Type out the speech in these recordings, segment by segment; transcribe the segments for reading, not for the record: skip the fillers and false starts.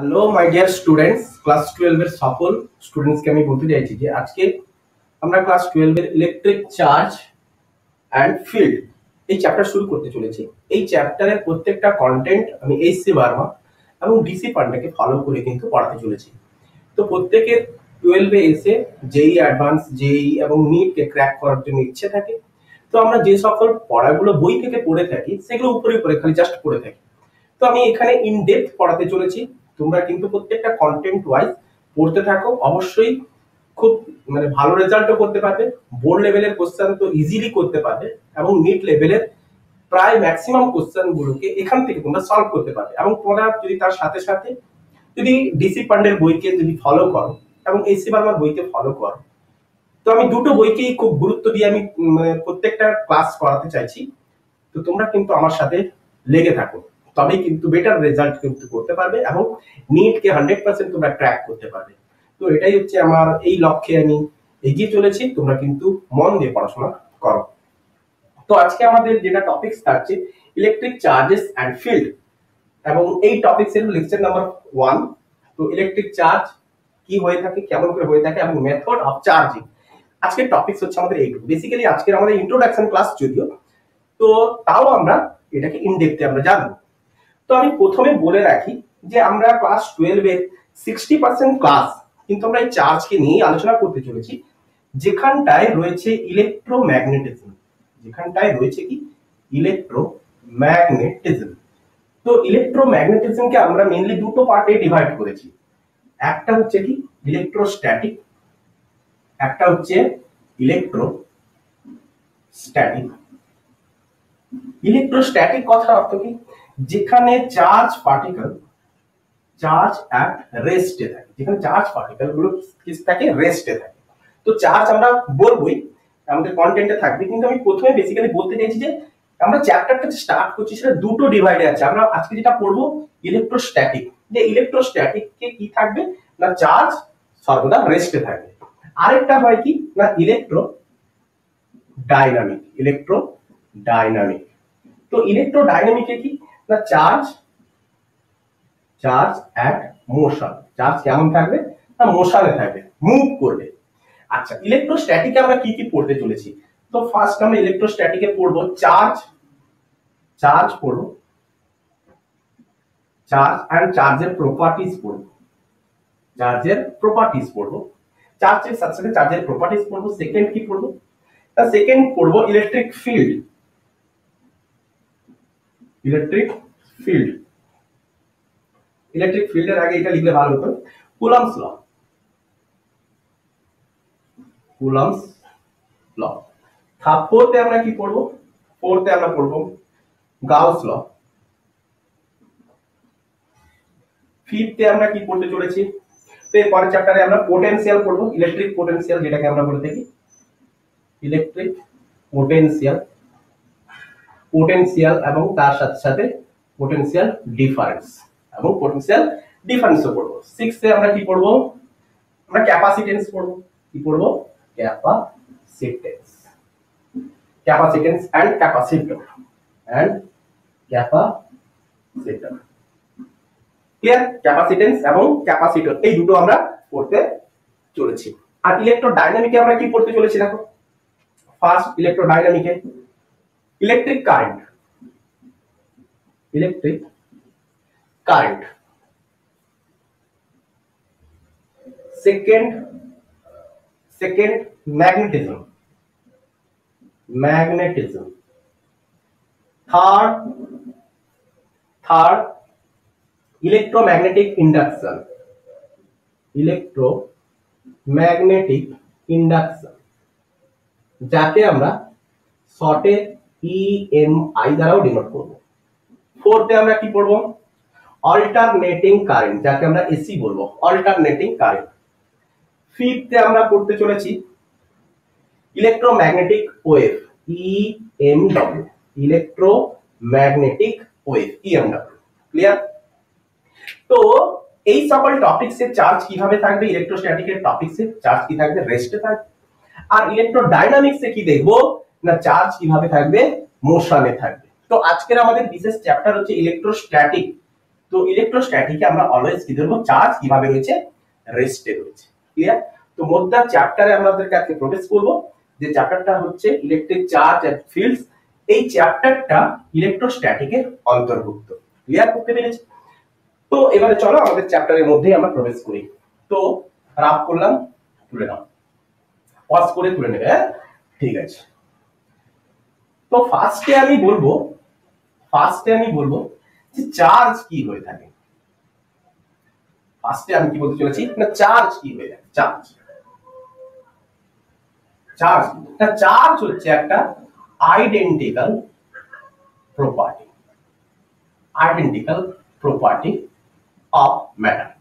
Hello my dear students, class 12 এর সকল স্টুডেন্টসকে আমি বলতে চাইছি যে আজকে আমরা ক্লাস 12 এর ইলেকট্রিক চার্জ অ্যান্ড ফিল্ড এই চ্যাপ্টার শুরু করতে চলেছি। এই চ্যাপ্টারের প্রত্যেকটা কন্টেন্ট আমি এইচসি বার্মা এবং ডিসি পান্ডাকে ফলো করে কিন্তু পড়াতে চলেছি। তো প্রত্যেকের 12 এ এসে জেই অ্যাডভান্স, জেই এবং নিটকে ক্র্যাক করার জন্য ইচ্ছে থাকে। তো আমরা যে সকল পড়াগুলো বই থেকে পড়ে থাকি সেগুলো উপরে উপরে খালি জাস্ট পড়ে থাকি। তো আমি এখানে ইন ডেপথ পড়াতে চলেছি। তোমরা কিন্তু প্রত্যেকটা কন্টেন্ট ওয়াইজ পড়তে থাকো, অবশ্যই খুব ভালো রেজাল্টও করতে পারবে। বোর্ড লেভেলের কোশ্চেন তো ইজিলি করতে পারবে এবং নিট লেভেলের প্রায় ম্যাক্সিমাম কোশ্চেন গুলোকে এখান থেকে তোমরা সলভ করতে পারবে। এবং তোমরা যদি তার সাথে সাথে যদি ডিসি পান্ডের বইকে যদি ফলো করো এবং এসি বার্মার বইকে ফলো করো, তো আমি দুটো বইকেই খুব গুরুত্ব দিয়ে আমি প্রত্যেকটা ক্লাস করাতে চাইছি। তো তোমরা কিন্তু আমার সাথে লেগে থাকো, তবেই কিন্তু বেটার রেজাল্ট কিন্তু করতে পারবে এবং নিটকে 100% তোমরা ক্র্যাক করতে পারবে। তো এটাই হচ্ছে আমার, এই লক্ষ্যে আমি এগিয়ে চলেছি। তোমরা কিন্তু মন দিয়ে পড়াশোনা করো। তো আজকে আমাদের যেটা টপিকস থাকছে ইলেকট্রিক চার্জেস অ্যান্ড ফিল্ড, এবং এই টপিকস এর লেকচার নাম্বার 1। তো ইলেকট্রিক চার্জ কি হয়ে থাকে, কেমন করে হয়ে থাকে এবং মেথড অফ চার্জিং। আজকের টপিকস হচ্ছে আমাদের এইটুকু। বেসিক্যালি আজকের আমাদের ইন্ট্রোডাকশন ক্লাস যদিও, তো তাও আমরা এটাকে ইন ডেপথে আমরা জানবো। তো আমি প্রথমে বলে রাখি যে আমরা ক্লাস 12 এর 60% ক্লাস কিন্তু আমরা এই চার্জকে নিয়ে আলোচনা করতে চলেছি, যেখানটায় রয়েছে ইলেকট্রোম্যাগনেটিজম। যেখানটায় রয়েছে কি ইলেকট্রোম্যাগনেটিজম। তো ইলেকট্রোম্যাগনেটিজমকে আমরা মেইনলি দুটো পার্টে ডিভাইড করেছি। একটা হচ্ছে কি ইলেকট্রোস্ট্যাটিক, একটা হচ্ছে ইলেকট্রোস্ট্যাটিক। ইলেকট্রোস্ট্যাটিক কথার অর্থ কি, যেখানে চার্জ পার্টিকেল চার্জ অ্যাট রেস্টে থাকে, যেখানে চার্জ পার্টিকেল গুলো কি থাকে, রেস্টে থাকে। তো চার্জ আমরা বলবোই, আমাদের কন্টেন্টে থাকবে, কিন্তু আমি প্রথমে বেসিক্যালি বলতে চাইছি যে আমরা চ্যাপ্টারটা স্টার্ট করছি সেটা দুটো ডিভাইডে আছে। আমরা আজকে যেটা পড়বো ইলেকট্রোস্ট্যাটিক, যে ইলেকট্রোস্ট্যাটিক কে কি থাকবে না, চার্জ সর্বদা রেস্টে থাকবে। আরেকটা হয় কি না ইলেকট্রো ডাইনামিক। ইলেকট্রোডাইনামিক, তো ইলেকট্রোডাইনামিকে কি না চার্জ অ্যাট মোশন। চার্জ কেমন থাকবে না মোশনে থাকবে, মুভ করবে। আচ্ছা, ইলেকট্রোস্ট্যাটিকে আমরা কি কি পড়তে চলেছি? তো ফার্স্ট আমরা ইলেকট্রোস্ট্যাটিকে পড়বো চার্জ পড়বো, চার্জ এন্ড চার্জের প্রপার্টিজ পড়বো, চার্জের সাথে সাথে চার্জের প্রপার্টিজ পড়বো। সেকেন্ড কি পড়বো? সেকেন্ড পড়বো ইলেকট্রিক ফিল্ড। ইলেকট্রিক ফিল্ডের আগে এটা লিখলে ভালো হতো, কুলম্বস ল। ফোর্থে আমরা কি পড়বো? ফোর্থে আমরা পড়বো গাউস ল। ফিফথে আমরা কি পড়তে চলেছি? তো এর পরের চ্যাপ্টারে আমরা পোটেনশিয়াল পড়বো, ইলেকট্রিক পোটেনশিয়াল, যেটাকে আমরা বলে থাকি ইলেকট্রিক পোটেনশিয়াল এবং তার সাথে সাথে পোটেনশিয়াল ডিফারেন্সও পড়বো। সিক্সথে আমরা কি পড়বো? আমরা ক্যাপাসিটেন্স পড়বো। কি পড়বো? Capacitance and capacitor. Clear? Capacitance এবং ক্যাপাসিটর এই দুটো আমরা পড়তে চলেছি। আর ইলেকট্রোডাইনামিকে আমরা কি পড়তে চলেছি দেখো। ফার্স্ট ইলেকট্রোডাইনামিকে electric current, second magnetism, third electromagnetic induction, যাকে আমরা শর্টে ইএমআই দ্বারাও ডিনোট করব। ফোর্থে আমরা কি পড়বো? অল্টারনেটিং কারেন্ট, যাকে আমরা এসি বলবো, অল্টারনেটিং কারেন্ট। ফিফথে আমরা পড়তে চলেছি electromagnetic wave, EMW, electromagnetic wave, EMW. Clear? তো এই সকল টপিকসে চার্জ কিভাবে থাকবে, ইলেকট্রোস্ট্যাটিকের টপিকসে চার্জ কি থাকবে, রেস্টে থাকবে। আর ইলেকট্রোডাইনামিক্সে কি দেখবো না চার্জ কিভাবে থাকবে, মোশনে থাকবে। তো আজকের আমাদের বিশেষ চ্যাপ্টার হচ্ছে ইলেকট্রোস্ট্যাটিক। তো ইলেকট্রোস্ট্যাটিকে আমরা অলওয়েজ কি ধরবো, চার্জ কিভাবে রয়েছে, রেস্টে রয়েছে। ক্লিয়ার? তো মোদ্দা চ্যাপ্টারে আমাদেরকে আজকে প্রবেশ করব, যে চ্যাপ্টারটা হচ্ছে ইলেকট্রিক চার্জ এন্ড ফিল্ডস। এই চ্যাপ্টারটা ইলেকট্রোস্ট্যাটিকের অন্তর্ভুক্ত। ক্লিয়ার করতে পেরেছি? তো এবারে চলো আমাদের চ্যাপ্টারের মধ্যেই আমরা প্রবেশ করি। তো রাফ করলাম, তুলে নাও, পজ করে তুলে নেবে। হ্যাঁ, ঠিক আছে। তো ফার্স্টে আমি বলবো যে চার্জ কি হয়ে থাকে। ফার্স্টে আমি কি বলতে চলেছি না, চার্জ কি হয়ে থাকে। চার্জ হচ্ছে একটা identical property of matter.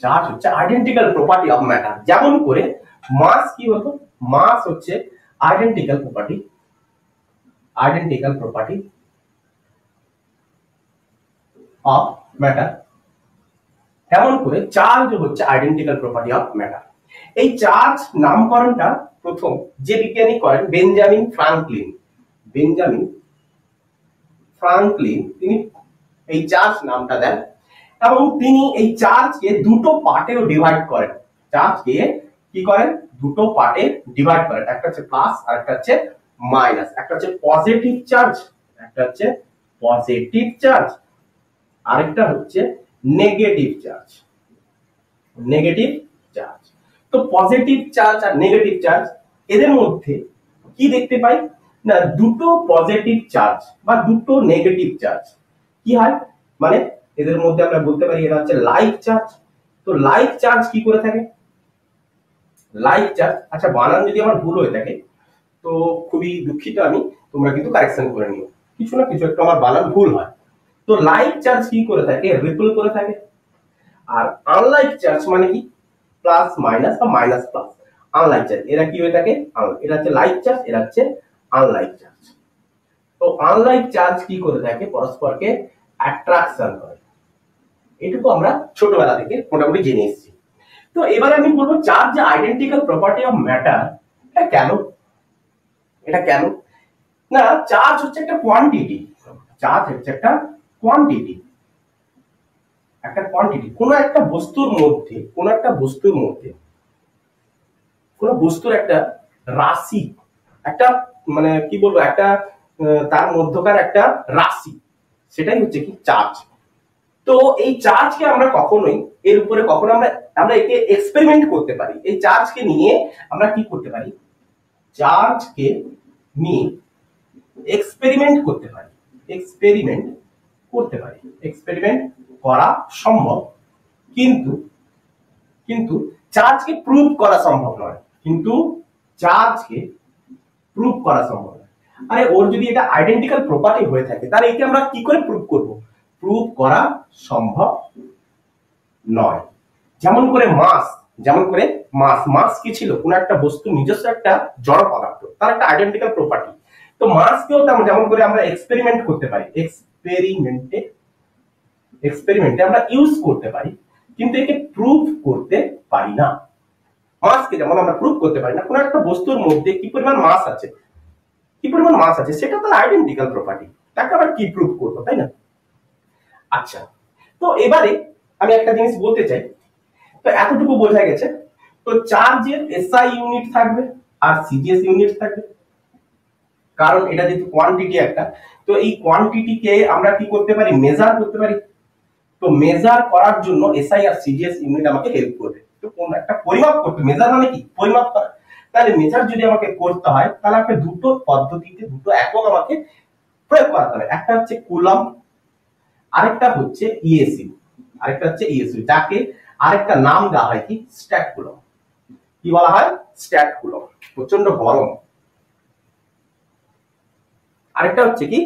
Charge হচ্ছে আইডেন্টিক্যাল প্রপার্টি অফ ম্যাটার। যেমন করে মাস কি হতো, মাস হচ্ছে আইডেন্টিক্যাল প্রপার্টি অফ ম্যাটার, তেমন করে চার্জ হচ্ছে আইডেন্টিক্যাল প্রপার্টি অফ ম্যাটার। এই চার্জ নামকরণটা প্রথম যে বিজ্ঞানী করেন বেঞ্জামিন ফ্রাঙ্কলিন, তিনি এই চার্জ নামটা দেন এবং তিনি এই চার্জকে দুটো পার্টেও ডিভাইড করেন। চার্জকে কি করেন, দুটো পার্টে ডিভাইড করেন, একটা হচ্ছে প্লাস আর একটা হচ্ছে মাইনাস। একটা হচ্ছে পজিটিভ চার্জ, আরেকটা হচ্ছে নেগেটিভ চার্জ। তো পজিটিভ চার্জ আর নেগেটিভ চার্জ, এদের মধ্যে কি দেখতে পাই না, দুটো পজিটিভ চার্জ বা দুটো নেগেটিভ চার্জ কি হয়, মানে এদের মধ্যে আমরা বলতে পারি এরা হচ্ছে লাইক চার্জ। তো লাইক চার্জ কি করে থাকে, লাইক চার্জ, আচ্ছা বানান যদি আমার ভুল হয়ে থাকে তো খুবই দুঃখিত আমি, তোমরা কিন্তু কারেকশন করে নিও, কিছু না কিছু একটু আমার বানান ভুল হয়। তো লাইক চার্জ কি করে থাকে, রিপল করে থাকে। আর আনলাইক চার্জ মানে কি, প্লাস মাইনাস বা মাইনাস প্লাস। আনলাইক চার্জ এরা কি হয়ে থাকে, এরা হচ্ছে লাইক চার্জ, এরা হচ্ছে আনলাইক চার্জ। তো আনলাইক চার্জ কি করে থাকে, পরস্পরকে অ্যাট্রাকশন করে। এটুকু আমরা ছোটবেলা থেকে মোটামুটি জেনে এসেছি। তো এবারে আমি বলবো চার্জ যে আইডেন্টিক্যাল প্রপার্টি অফ ম্যাটার, এটা কেন না, চার্জ হচ্ছে একটা কোয়ান্টিটি, কোন একটা বস্তুর মধ্যে কোন বস্তুর একটা রাশি, একটা মানে কি বলবো, একটা তার মধ্যকার একটা রাশি, সেটাই হচ্ছে কি চার্জ। তো এই চার্জকে আমরা কখনোই এর উপরে কখনো আমরা একে এক্সপেরিমেন্ট করতে পারি। এই চার্জকে নিয়ে আমরা কি করতে পারি, চার্জকে নিয়ে এক্সপেরিমেন্ট করা সম্ভব, কিন্তু চার্জকে প্রুভ করা সম্ভব নয়। আরে ওর যদি এটা আইডেন্টিক্যাল প্রপার্টি হয়ে থাকে তাহলে একে আমরা কি করে প্রুভ করব, প্রুভ করা সম্ভব নয়। যেমন করে মাস কি ছিল, কোন একটা বস্তু নিজস্ব একটা জড় পদার্থ, তার একটা আইডেন্টিক্যাল প্রপার্টি। তো মাসকেও যেমন করে আমরা এক্সপেরিমেন্ট করতে পারি, এক্সপেরিমেন্টে আমরা ইউজ করতে পারি, কিন্তু একে প্রুভ করতে পারি না। মাসকে যেমন আমরা প্রুভ করতে পারি না, কোন একটা বস্তুর মধ্যে কি পরিমাণ মাস আছে সেটা তার আইডেন্টিক্যাল প্রপার্টি, তাকে আবার কি প্রুভ করবো, তাই না? আচ্ছা, তো এবারে আমি একটা জিনিস বলতে চাই। তো এতটুকু বোঝা গেছে। তো চার্জের এসআই ইউনিট থাকবে আর সিজিএস ইউনিট থাকবে, কারণ এটা যেহেতু কোয়ান্টিটি একটা, তো এই কোয়ান্টিটিকে আমরা কি করতে পারি, মেজার করতে পারি। তো মেজার করার জন্য এসআই আর সিজিএস ইউনিট আমাকে হেল্প করবে। তো কোন একটা পরিমাপ করতে, মেজার মানে কি, পরিমাপ করা। তাহলে মেজার যদি আমাকে করতে হয় তাহলে আমাকে দুটো পদ্ধতিতে দুটো একক আমাকে প্রয়োগ করাতে হবে। একটা হচ্ছে কুলম্ব, আরেকটা হচ্ছে ইএসইউ, যাকে আরেকটা নাম দেওয়া হয় কি, স্ট্যাট কুলম্ব। কি বলা হয়, স্ট্যাট কুলম্ব, প্রচন্ড গরম। আরেকটা হচ্ছে কি,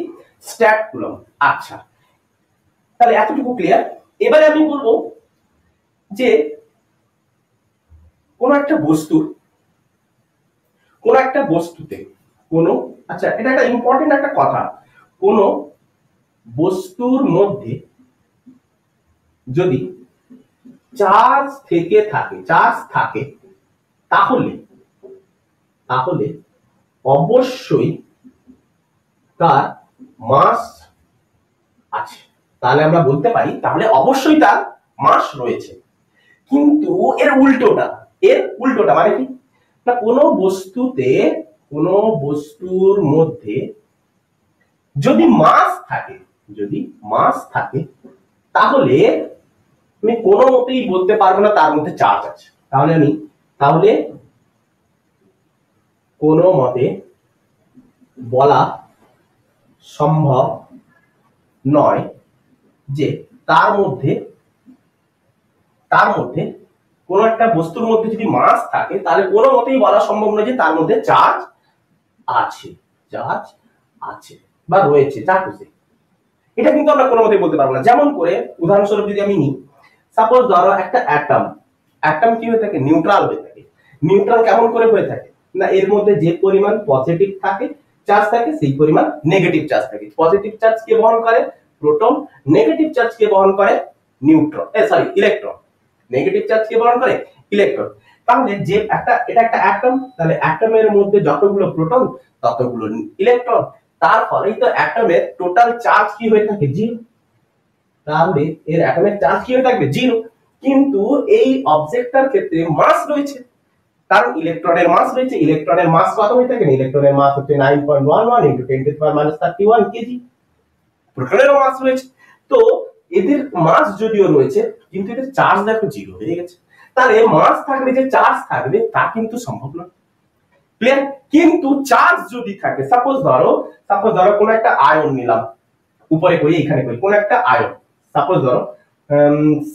স্ট্যাট কুলম্ব। আচ্ছা, তাহলে এতটুকু ক্লিয়ার। এবারে আমি বলবো যে কোন একটা বস্তুতে আচ্ছা, এটা একটা ইম্পর্টেন্ট একটা কথা, কোন বস্তুর মধ্যে যদি চার্জ থাকে তাহলে অবশ্যই তার মাস আছে। তাহলে আমরা বলতে পারি তাহলে অবশ্যই তার মাস রয়েছে। কিন্তু এর উল্টোটা মানে কি না, কোনো বস্তুর মধ্যে যদি মাস থাকে তাহলে আমি কোনো মতেই বলতে পারবো না তার মধ্যে চার্জ আছে। তাহলে কোনো মতে বলা সম্ভব নয় যে তার মধ্যে কোনো একটা বস্তুর মধ্যে যদি মাস থাকে তাহলে কোনো মতেই বলা সম্ভব নয় যে তার মধ্যে চার্জ আছে বা রয়েছে যা খুশি। এটা কিন্তু আমরা কোনো মতেই বলতে পারবো না। যেমন করে উদাহরণস্বরূপ যদি আমি নিই, সাপোজ ধরো একটা অ্যাটম কি হয়ে থাকে, নিউট্রাল হয়ে থাকে। নিউট্রাল কেমন করে হয়ে থাকে না, এর মধ্যে যে পরিমাণ পজিটিভ চার্জ থাকে সেই পরিমাণ নেগেটিভ চার্জ থাকে। পজিটিভ চার্জ কে বহন করে প্রোটন, নেগেটিভ চার্জ কে বহন করে ইলেকট্রন। নেগেটিভ চার্জ কে বহন করে ইলেকট্রন। তাহলে যে এটা একটা অ্যাটম, তাহলে অ্যাটমের মধ্যে যতগুলো প্রোটন ততগুলো ইলেকট্রন, তারপরেই তো অ্যাটমের টোটাল চার্জ কি হয়ে থাকে, জিরো। তাহলে এর অ্যাটমের চার্জ কি হয়ে থাকবে, জিরো। কিন্তু এই অবজেক্টটার ক্ষেত্রে মাস রয়েছে, কারণ ইলেকট্রনের মাস রয়েছে। ইলেকট্রনের মাস কত হয়ে থাকে, ইলেকট্রনের মাস হচ্ছে 9.11 × 10⁻³ কেজি। প্রোটনেরও মাস রয়েছে। তো এদের মাস যদিও রয়েছে কিন্তু এদের চার্জ দেখো জিরো হয়ে গেছে। তাহলে মাস থাকলে যে চার্জ থাকবে তা কিন্তু সম্ভব নয়। ক্লিয়ার? কিন্তু চার্জ যদি থাকে, সাপোজ ধরো কোন একটা আয়ন নিলাম, উপরে করি এখানে করি, কোন একটা আয়ন, সাপোজ ধরো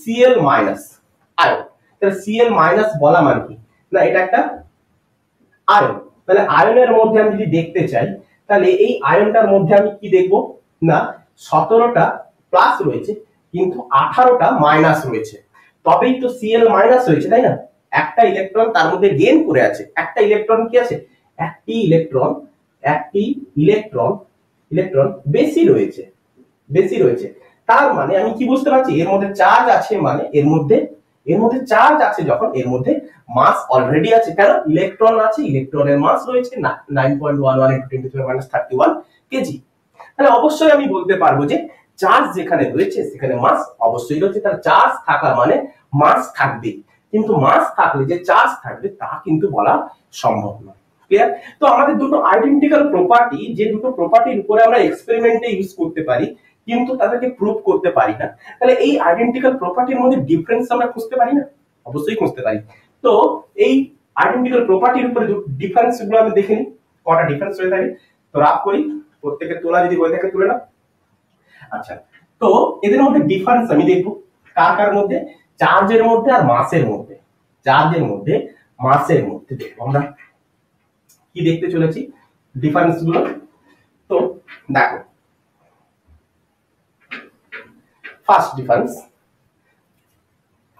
Cl- আয়ন। তাহলে Cl- বলা মানে কি না, এটা একটা আয়ন। তাহলে আয়নের মধ্যে আমি যদি দেখতে চাই তাহলে এই আয়নটার মধ্যে আমি কি দেখব না, 17টা প্লাস রয়েছে কিন্তু 18টা মাইনাস রয়েছে, তবেই তো Cl- রয়েছে, তাই না? একটা ইলেকট্রন তার মধ্যে গেইন করে আছে। একটা ইলেকট্রন কি আছে, একটি ইলেকট্রন বেশি রয়েছে। তার মানে আমি কি বুঝতে পারছি, এর মধ্যে চার্জ আছে, মানে এর মধ্যে চার্জ আছে যখন এর মধ্যে মাস অলরেডি আছে। কেন, ইলেকট্রন আছে, ইলেকট্রনের মাস রয়েছে 9.11 × 10⁻³ কেজি। তাহলে অবশ্যই আমি বলতে পারবো যে চার্জ যেখানে রয়েছে সেখানে মাস অবশ্যই রয়েছে। তাহলে চার্জ থাকা মানে মাস থাকবে, কিন্তু মাস থাকলে যে চার্জ থাকবে তা কিন্তু বলা সম্ভব নয়। ক্লিয়ার? তো আমাদের দুটো আইডেন্টিক্যাল প্রপার্টি, যে দুটো প্রপার্টির উপরে আমরা এক্সপেরিমেন্টে ইউজ করতে পারি কিন্তু তাদেরকে প্রুভ করতে পারি না, তাহলে এই আইডেন্টিক্যাল প্রপার্টির মধ্যে ডিফারেন্স আমরা খুঁজতে পারি না? অবশ্যই খুঁজতে পারি। তো এই আইডেন্টিক্যাল প্রপার্টির উপরে ডিফারেন্স গুলো আমি দেখে নিই, কটা ডিফারেন্স হয়ে থাকে। তো রাফ করি, প্রত্যেকের তোলা যদি হয়ে থাকে তুলে নাও। আচ্ছা, তো এদের মধ্যে ডিফারেন্স আমি দেখবো কার মধ্যে, চার্জের মধ্যে আর মাসের মধ্যে। দেখবো আমরা কি দেখতে চলেছি ডিফারেন্স গুলো। তো দেখো, ফার্স্ট ডিফারেন্স,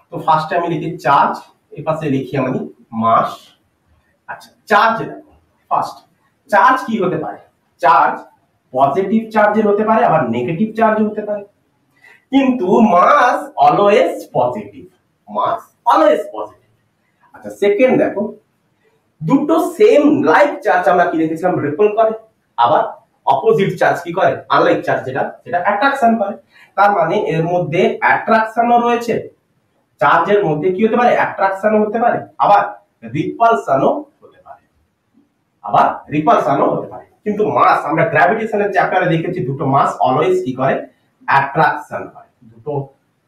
তো ফার্স্টে আমি লিখি চার্জ, এই পাশে লিখি আমি মাস। আচ্ছা, চার্জ দেখো, ফার্স্ট চার্জ কি হতে পারে, চার্জ পজিটিভ চার্জের হতে পারে আবার নেগেটিভ চার্জ হতে পারে, কিন্তু মাস অলওয়েজ পজিটিভ। আচ্ছা, সেকেন্ড দেখো, দুটো সেম লাইক চার্জ আমরা কি দেখেছিলাম, রিপল করে, আবার অপোজিট চার্জ কি করে, আনলাইক চার্জ যেটা অ্যাট্রাকশন করে। তার মানে এর মধ্যে অ্যাট্রাকশনও রয়েছে, চার্জের মধ্যে কি হতে পারে, অ্যাট্রাকশনও হতে পারে, আবার রিপালশনও হতে পারে। কিন্তু মাস আমরা গ্র্যাভিটেশনের চ্যাপ্টারে দেখেছি দুটো মাস অলওয়েজ কি করে, অ্যাট্রাকশন হয়। দুটো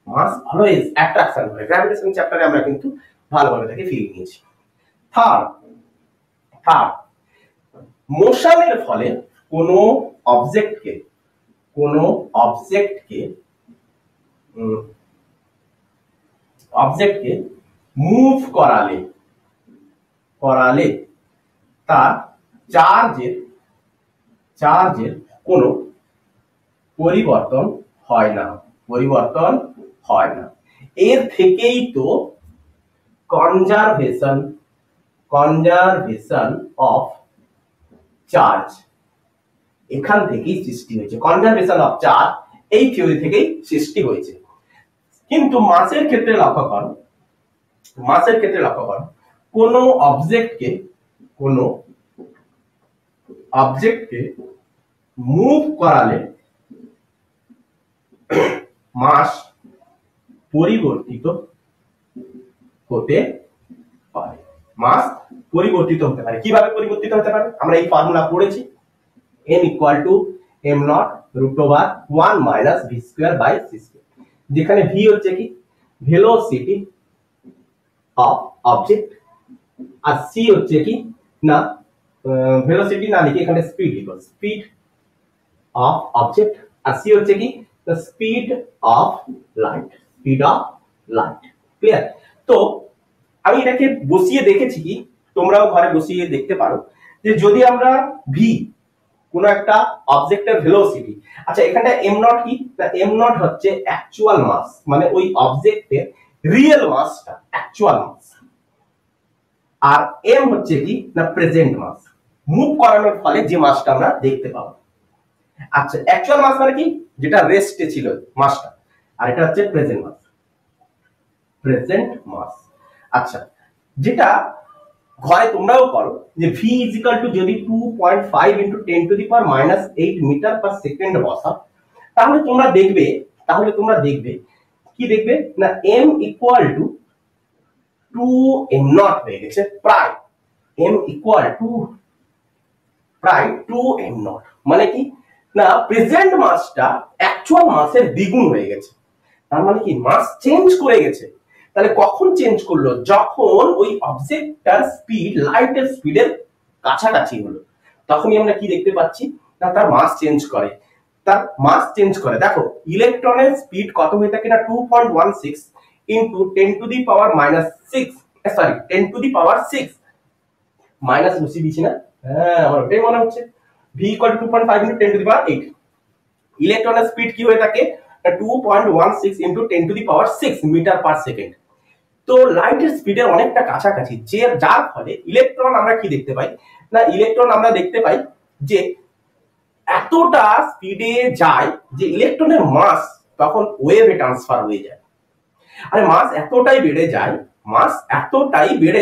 মাস অলওয়েজ অ্যাট্রাকশন করে, গ্র্যাভিটেশন চ্যাপ্টারে আমরা কিন্তু ভালোভাবে তাকে ফিল নিয়েছি। থার্ড, মোশনের ফলে কোনো অবজেক্টকে মুভ করালে তার চার্জের কোনো পরিবর্তন হয় না। এর থেকেই তো কনজারভেশন অফ চার্জ এখান থেকেই সৃষ্টি হয়েছে। কনজারভেশন অফ চার্জ এই থিওরি থেকেই সৃষ্টি হয়েছে। কিন্তু মাসের ক্ষেত্রে লক্ষ্য করো, কোনো অবজেক্টকে মুভ করালে মাস পরিবর্তিত হতে পারে। মাস পরিবর্তিত হতে পারে। কিভাবে পরিবর্তিত হতে পারে? আমরা এই ফর্মুলা পড়েছি, m equal to m not root over 1 minus V square by C square, যেখানে ভি হচ্ছে কি ভেলোসিটি অফ অবজেক্ট, আর সি হচ্ছে কি না ভেলোসিটি না লিখে এখানে স্পিড লিখো, স্পিড অফ অবজেক্ট, আর সি হচ্ছে কি the speed of light, speed of light. Clear? তো আমি এটাকে বসিয়ে দেখেছি, কি তোমরাও ঘরে বসিয়ে দেখতে পারো, যে যদি আমরা ভি কোন একটা অবজেক্টের ভেলোসিটি, আচ্ছা এখানটা এম নট কি না, এম নট হচ্ছে অ্যাকচুয়াল মাস, মানে ওই অবজেক্টের রিয়েল মাসটা, অ্যাকচুয়াল মাস, আর এম হচ্ছে কি না প্রেজেন্ট মাস, মুভ করানোর ফলে যে মাসটা আমরা দেখতে পাবো। আচ্ছা অ্যাকচুয়াল মাস মানে কি, যেটা রেস্টে ছিল মাসটা, আর এটা হচ্ছে প্রেজেন্ট মাস, প্রেজেন্ট মাস। আচ্ছা যেটা ঘরে তোমরাও করো, যে v ইজ ইকুয়াল টু যদি 2.5 into 10 to the power minus 8 meter per second বসাও, তাহলে তোমরা দেখবে কি দেখবে না m equal two 2m not হয়ে গেছে, প্রায় m ইকুয়াল টু প্রায় 2m নট, মানে কি না প্রেজেন্ট মাসটা অ্যাকচুয়াল মাসের দ্বিগুণ হয়ে গেছে। তার মানে কি মাস চেঞ্জ করে গেছে। তাহলে কখন চেঞ্জ করলো? যখন ওই অবজেক্টটার স্পিড লাইটের স্পিডের কাছাকাছি হলো, তখনই আমরা কি দেখতে পাচ্ছি না তার মাস চেঞ্জ করে, তার মাস চেঞ্জ করে। দেখো ইলেকট্রনের স্পিড কত হয়ে থাকে না 2.16 into 10 to the power minus 6, sorry 10 to the power 6 minus বসিয়ে দিছি না, হ্যাঁ আমার ওটাই মনে হচ্ছে, v equal to 2.5 into 10 to the power 8। ইলেকট্রনের স্পিড কি হয়ে থাকে 2.16 into 10 to the power 6 metre per second. তো লাইটের স্পিডের অনেকটা কাছাকাছি, যে যার ফলে ইলেকট্রন আমরা কি দেখতে পাই না, ইলেকট্রন আমরা দেখতে পাই যে এতটা স্পিডে যায় যে ইলেকট্রনের মাস তখন ওয়েভে ট্রান্সফার হয়ে যায়। আর মাস এতটাই বেড়ে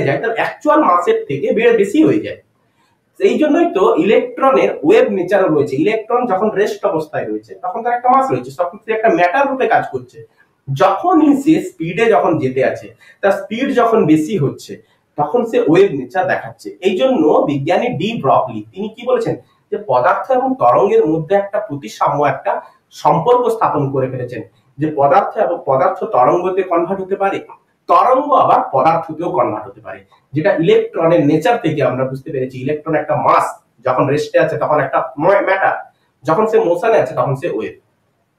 যায়, তার অ্যাকচুয়াল মাসের থেকে বেশি হয়ে যায়। সেই জন্যই তো ইলেকট্রনের ওয়েভ নেচার রয়েছে। ইলেকট্রন যখন রেস্ট অবস্থায় রয়েছে তখন তার একটা মাস রয়েছে, তখন সে একটা ম্যাটার রূপে কাজ করছে। যখনই সে স্পিডে যখন যেতে আছে, তার স্পিড যখন বেশি হচ্ছে, তখন সে ওয়েভ নেচার দেখাচ্ছে। এই জন্য বিজ্ঞানী ডি ব্রগলি তিনি কি বলেছেন, যে পদার্থ এবং তরঙ্গের মধ্যে একটা প্রতিসাম্য, একটা সম্পর্ক স্থাপন করে ফেলেছেন, যে পদার্থ এবং পদার্থ তরঙ্গতে কনভার্ট হতে পারে, তরঙ্গ আবার পদার্থতেও কনভার্ট হতে পারে। যেটা ইলেকট্রনের নেচার থেকে আমরা বুঝতে পেরেছি, ইলেকট্রন একটা মাস, যখন রেস্টে আছে তখন একটা ম্যাটার, যখন সে মোশনে আছে তখন সে ওয়েভ।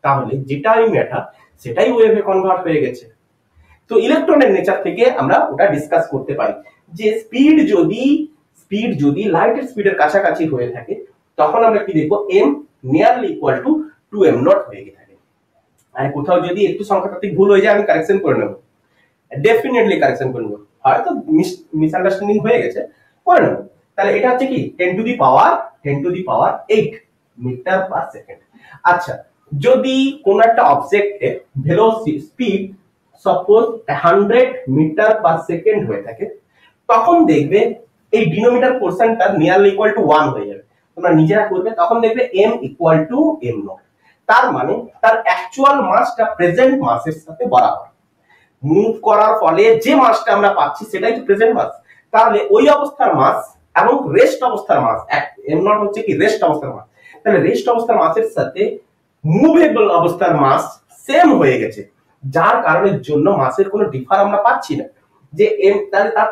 তাহলে যেটাই ম্যাটার সেটাই ওয়েভে কনভার্ট হয়ে গেছে। তো ইলেকট্রনের নেচার থেকে আমরা ওটা ডিসকাস করতে পারি, যে স্পিড যদি লাইটের স্পিডের কাছাকাছি হয়ে থাকে, তখন আমরা কি দেখবো m nearly equal two 2m not হয়ে থাকে। আর কোথাও যদি একটু সংখ্যাতাত্ত্বিক ভুল হয়ে যায় আমি কারেকশন করে নেব, ডেফিনেটলি কারেকশন করে নেব, হয়তো মিসআন্ডারস্ট্যান্ডিং হয়ে গেছে, করে নেব। তাহলে এটা হচ্ছে কি 10 to the power 8 meter per second. আচ্ছা যদি কোন একটা অবজেক্টের velocity speed suppose 100 meter per second হয়ে থাকে, তখন দেখবে এই ডিনোমিনেটর পোরশনটা নিয়ারলি ইকুয়াল টু 1 হয়ে যাবে। তোমরা নিজেরা করবে, তখন দেখবে m equal to m not. তার মানে তার অ্যাকচুয়াল মাসটা প্রেজেন্ট মাসের সাথে বরাবর। মুভ করার ফলে যে মাসটা আমরা পাচ্ছি সেটাই তো প্রেজেন্ট মাস। তাহলে ওই অবস্থার মাস এবং রেস্ট অবস্থার মাস, m নট হচ্ছে কি রেস্ট অবস্থার মাস, তাহলে রেস্ট অবস্থার মাসের সাথে মুভেবল অবস্থার মাস সেম হয়ে গেছে, যার কারণের জন্য মাসের কোনো ডিফার আমরা পাচ্ছি না। যে m, তাহলে তার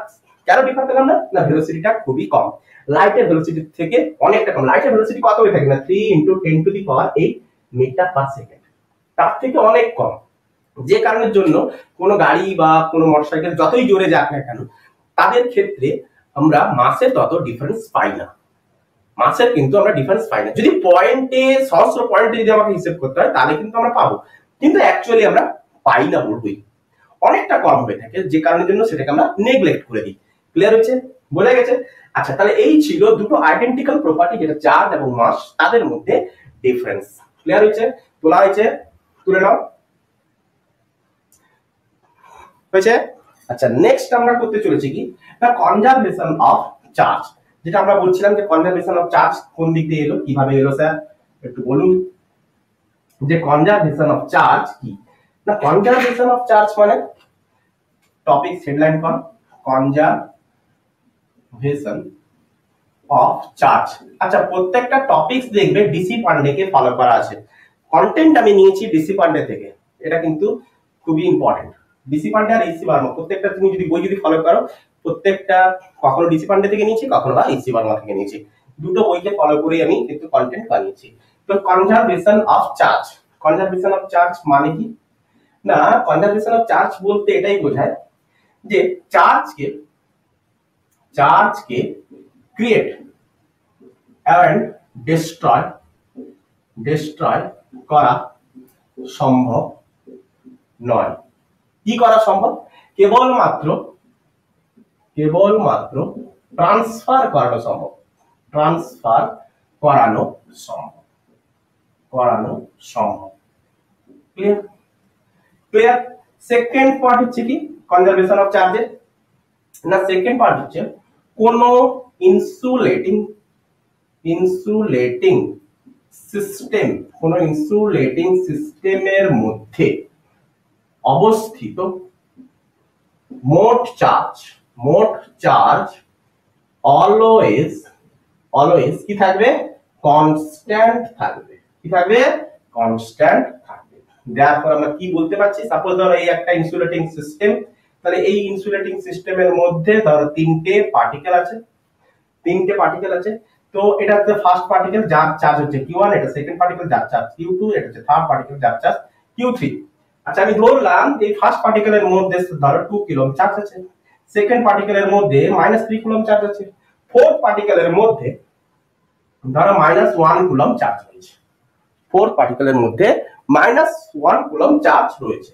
কেন ডিফার পেলাম না, না ভেলোসিটিটা খুবই কম, লাইটের ভেলোসিটি থেকে অনেকটা কম। লাইটের ভেলোসিটি কত হয়ে থাকে না 3 into 10 to the power 8 meter per second, তার থেকে অনেক কম। যে কারণের জন্য কোনো গাড়ি বা কোনো মোটরসাইকেল যতই জোরে যাক না কেন, তাদের ক্ষেত্রে আমরা মাসের তত ডিফারেন্স পাই না, মাসের কিন্তু আমরা ডিফারেন্স পাই না। যদি পয়েন্টে, সহস্র পয়েন্টে যদি আমাকে হিসেব করতে হয় তাহলে কিন্তু আমরা পাবো, কিন্তু অ্যাকচুয়ালি আমরা পাই না, বলবোই অনেকটা কম হয়ে থাকে, যে কারণের জন্য সেটাকে আমরা নেগলেক্ট করে দিই। ক্লিয়ার হয়েছে? বোঝা গেছে? আচ্ছা তাহলে এই ছিল দুটো আইডেন্টিক্যাল প্রপার্টি, যেটা চার্জ এবং মাস, তাদের মধ্যে ডিফারেন্স। ক্লিয়ার হয়েছে? তোলা হয়েছে? তুলে নাও। হয়েছে? আচ্ছা নেক্সট আমরা করতে চলেছি কি না কনজারভেশন অফ চার্জ। যেটা আমরা বলছিলাম যে কনজারভেশন অফ চার্জ কোন দিক দিয়ে এলো, কিভাবে এলো স্যার একটু বলুন। যে কনজারভেশন অফ চার্জ কি না কনজারভেশন অফ চার্জ মানে টপিক হেডলাইন কর কনজারভেশন অফ চার্জ। আচ্ছা প্রত্যেকটা টপিকস দেখবে ডিসি পান্ডেকে ফলো করা আছে। কন্টেন্ট আমি নিয়েছি ডিসি পান্ডে থেকে, এটা কিন্তু খুবই ইম্পর্টেন্ট। ডিসি পান্ডে আর ইসি বার্মা প্রত্যেকটা তুমি যদি বই যদি ফলো করো, প্রত্যেকটা কখনো ডিসি পান্ডে থেকে নিয়েছি, কখনো বা ইসি বার্মা থেকে নিয়েছি, দুটো বইকে ফলো করে আমি কিন্তু কন্টেন্ট বানিয়েছি। তো conservation of charge, conservation of charge মানে কি না কনজারভেশন অফ চার্জ বলতে এটাই বোঝায় যে চার্জকে ক্রিয়েট এন্ড ডিস্ট্রয় করা সম্ভব নয়। কি করা সম্ভব? কেবলমাত্র ট্রান্সফার করানো সম্ভব, ট্রান্সফার করানো সম্ভব। Clear clear. সেকেন্ড পার্ট হচ্ছে কি কনজারভেশন অফ চার্জের না সেকেন্ড পার্ট হচ্ছে কোন ইনসুলেটিং সিস্টেমের মধ্যে অবস্থিত মোট চার্জ অলওয়েজ কি থাকবে? কনস্ট্যান্ট থাকবে। কি থাকবে? কনস্ট্যান্ট থাকবে। দেয়ারফর আমরা কি বলতে পারছি, সাপোজ ধরো এই একটা ইনসুলেটিং সিস্টেম, তাহলে এই ইনসুলেটিং সিস্টেমের মধ্যে ধরো তিনটে পার্টিকেল আছে। তো এটা হচ্ছে ফার্স্ট পার্টিকেল যার চার্জ হচ্ছে q1, এটা সেকেন্ড পার্টিকেল যার চার্জ q2, এটা হচ্ছে থার্ড পার্টিকেল যার চার্জ q3। আচ্ছা আমি ধরলাম এই ফার্স্ট পার্টিকেলের মধ্যে ধরো 2 কুলম্ব চার্জ আছে, সেকেন্ড পার্টিকেলের মধ্যে -3 কুলম্ব চার্জ আছে, ফোর্থ পার্টিকেলের মধ্যে ধরো -1 কুলম্ব চার্জ রয়েছে। ফোর্থ পার্টিকেলের মধ্যে -1 কুলম্ব চার্জ রয়েছে।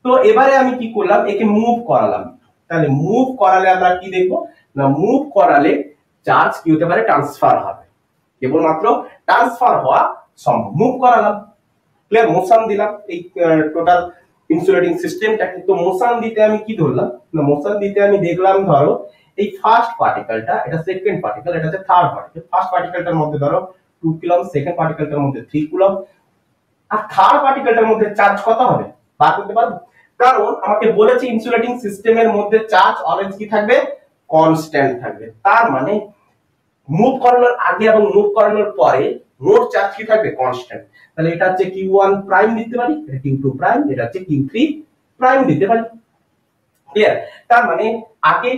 তো এবারে আমি কি করলাম, একে মুভ করালাম। তাহলে মুভ করালে আমরা কি দেখবো না মুভ করালে চার্জ কি হতে পারে? ট্রান্সফার হবে। কেবলমাত্র ট্রান্সফার হওয়া সম্ভব। মুভ করালাম, ক্লিয়ার, মোশন দিলাম এই টোটাল ইনসুলেটিং সিস্টেমটা। কিন্তু মোশন দিতে আমি কি ধরলাম না মোশন দিতে আমি দেখলাম ধরো এই ফার্স্ট পার্টিকেলটা, এটা সেকেন্ড পার্টিকেল, এটা হচ্ছে থার্ড পার্টিকেল। ফার্স্ট পার্টিকেলটার মধ্যে ধরো 2 কুলম্ব, সেকেন্ড পার্টিকেলটার মধ্যে 3 কুলম্ব, আর থার্ড পার্টিকেলটার মধ্যে চার্জ কত হবে বার করতে পারবো? কারণ আমাকে বলেছে ইনসুলেটিং সিস্টেমের মধ্যে চার্জ অলওয়েজ কি থাকবে? কনস্ট্যান্ট থাকবে। তার মানে মুভ করানোর আগে এবং মুভ করানোর পরে মোট চার্জ কি থাকবে? কনস্ট্যান্ট। তাহলে এটা হচ্ছে q1 প্রাইম দিতে পারি, এটা q2 প্রাইম, এটা হচ্ছে q3 প্রাইম দিতে পারি। ক্লিয়ার? তার মানে আগে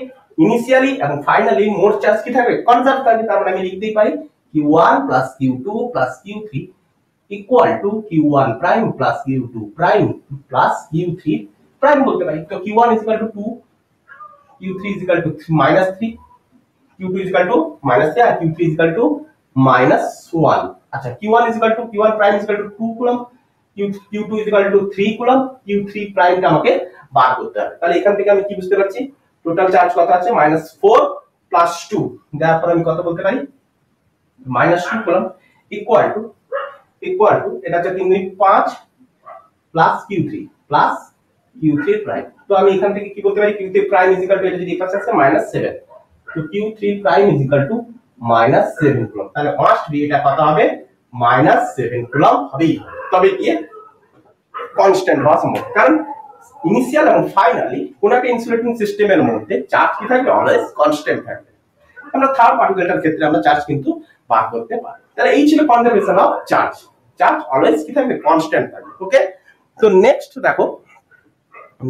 ইনিশিয়ালি এবং ফাইনালি মোট চার্জ কি থাকবে? কনজার্ভ থাকবে। তার মানে আমি লিখতেই পারি q1 q2 q3 equal to q1 prime q2 prime q3 prime বলতে পারি। তো q1 2, q3 -3, q2 -3 আর q3 -1। আচ্ছা q1 prime 2 coulomb, q2 3 coulomb, q3 প্রাইমটা আমাকে বার করতে হবে। তাহলে এখান থেকে আমি কি বুঝতে পারছি? টোটাল চার্জ কত আছে? -4 + 2। তারপর আমি কত বলতে পারি? -2 কুলম্ব ইকুয়াল টু এটা হচ্ছে 3 × 5 +q3 প্রাইম। তো আমি এখান থেকে কি বলতে পারি? q3 প্রাইম এটা যদি এই পাশে আছে -7, তো q3 প্রাইম -7 কুলম্ব। তাহলে মাস্ট বি এটা কত হবে? -7 কুলম্ব হবেই। তবে গিয়ে কনস্ট্যান্ট হওয়া সম্ভব। কারণ ইনিশিয়াল এবং ফাইনালি কোন একটা ইনসুলেটিং সিস্টেমের মধ্যে চার্জ কি থাকবে? অলওয়েজ কনস্ট্যান্ট থাকবে। আমরা থার্ড পার্টিকেলটার ক্ষেত্রে আমরা চার্জ কিন্তু বার করতে পারি। তাহলে এই ছিল conservation of charge. Charge always কি থাকবে? কনস্ট্যান্ট থাকবে। ওকে, তো নেক্সট দেখো,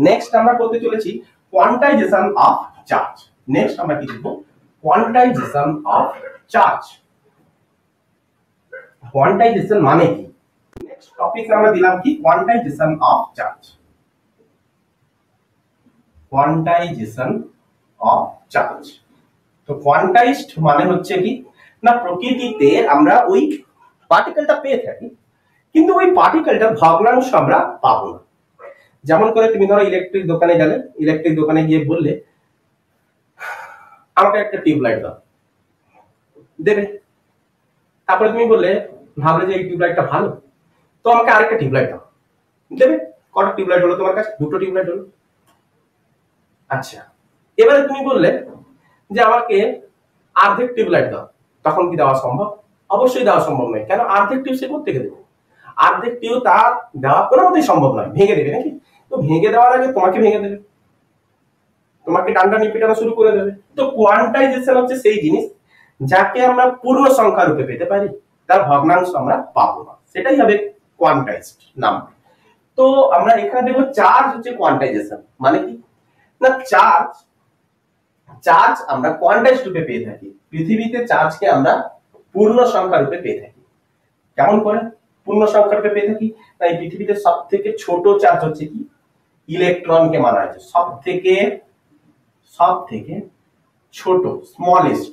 নেক্সট আমরা করতে চলেছি কোয়ান্টাইজেশন অফ চার্জ। নেক্সট আমরা কি দেখব? Quantisation of charge. কোয়ান্টাইজেশন মানে কি? নেক্সট টপিক আমরা দিলাম কি? Quantisation of charge. Quantisation of charge. তো কোয়ান্টাইজড মানে হচ্ছে কি না প্রকৃতিতে আমরা ওই পার্টিকেলটা পেয়ে থাকি, কিন্তু ওই পার্টিকেলটার ভগ্নাংশ আমরা পাবো না। যেমন করে তুমি ধরো ইলেকট্রিক দোকানে গেলে, ইলেকট্রিক দোকানে গিয়ে বললে আমাকে একটা টিউবলাইট দাও, দেবে। তারপরে তুমি বললে, ভাবলে যে এই টিউবলাইটটা ভালো, তো আমাকে আরেকটা টিউবলাইট দাও, দেবে। কটা টিউবলাইট হলো তোমার কাছে? দুটো টিউবলাইট হলো। আচ্ছা এবারে তুমি বললে যে আমাকে অর্ধেক টিউবলাইট দাও, তখন কি দেওয়া সম্ভব? অবশ্যই দেওয়া সম্ভব নয়। কেন? অর্ধেক টিউব সে করতে দেবো। অর্ধেকটিও তার দেওয়া কোনো মতেই সম্ভব নয়, ভেঙে দেবে নাকি। তো ভেঙে দেওয়ার আগে তোমাকে ভেঙে দেবে, তোমাকে টানটানি পিটানো শুরু করে দেবে। তো কোয়ান্টাইজেশন হচ্ছে সেই জিনিস যাকে আমরা পূর্ণ সংখ্যা রূপে পেতে পারি, তার ভগ্নাংশ আমরা পাবো না, সেটাই হবে কোয়ান্টাইজড নাম্বার। তো আমরা এখানে দেখবো চার্জ হচ্ছে কোয়ান্টাইজেশন, মানে কি না চার্জ চার্জ আমরা কোয়ান্টাইজড রূপে পেয়ে থাকি। পৃথিবীতে চার্জকে আমরা পূর্ণ সংখ্যা রূপে পেয়ে থাকি। কেমন করে পূর্ণ সংখ্যা রূপে পেয়ে থাকি? তাই পৃথিবীতে সবথেকে ছোট চার্জ হচ্ছে কি ইলেকট্রনকে মানা হয়েছে সবথেকে ছোট, স্মলেস্ট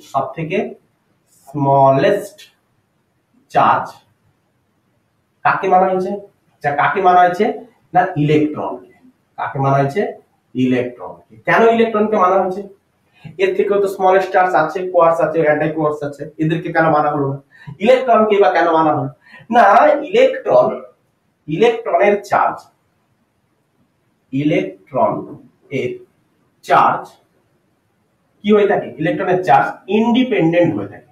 চার্জ কাকে মানা হয়েছে? কাকে মানা হয়েছে না ইলেকট্রনকে। কাকে মানা হয়েছে? ইলেকট্রনকে। কেন ইলেকট্রনকে মানা হয়েছে? এর থেকেও তো স্মলেস্ট চার্জ আছে, কোয়ার্টজ আছে, অ্যান্টি কোয়ার্টজ আছে, এদেরকে কেন মানা হলো না? ইলেকট্রনকে বা কেন মানা হলো না? ইলেকট্রনের চার্জ কি হয়ে থাকে? ইলেকট্রনের চার্জ ইন্ডিপেন্ডেন্ট হয়ে থাকে।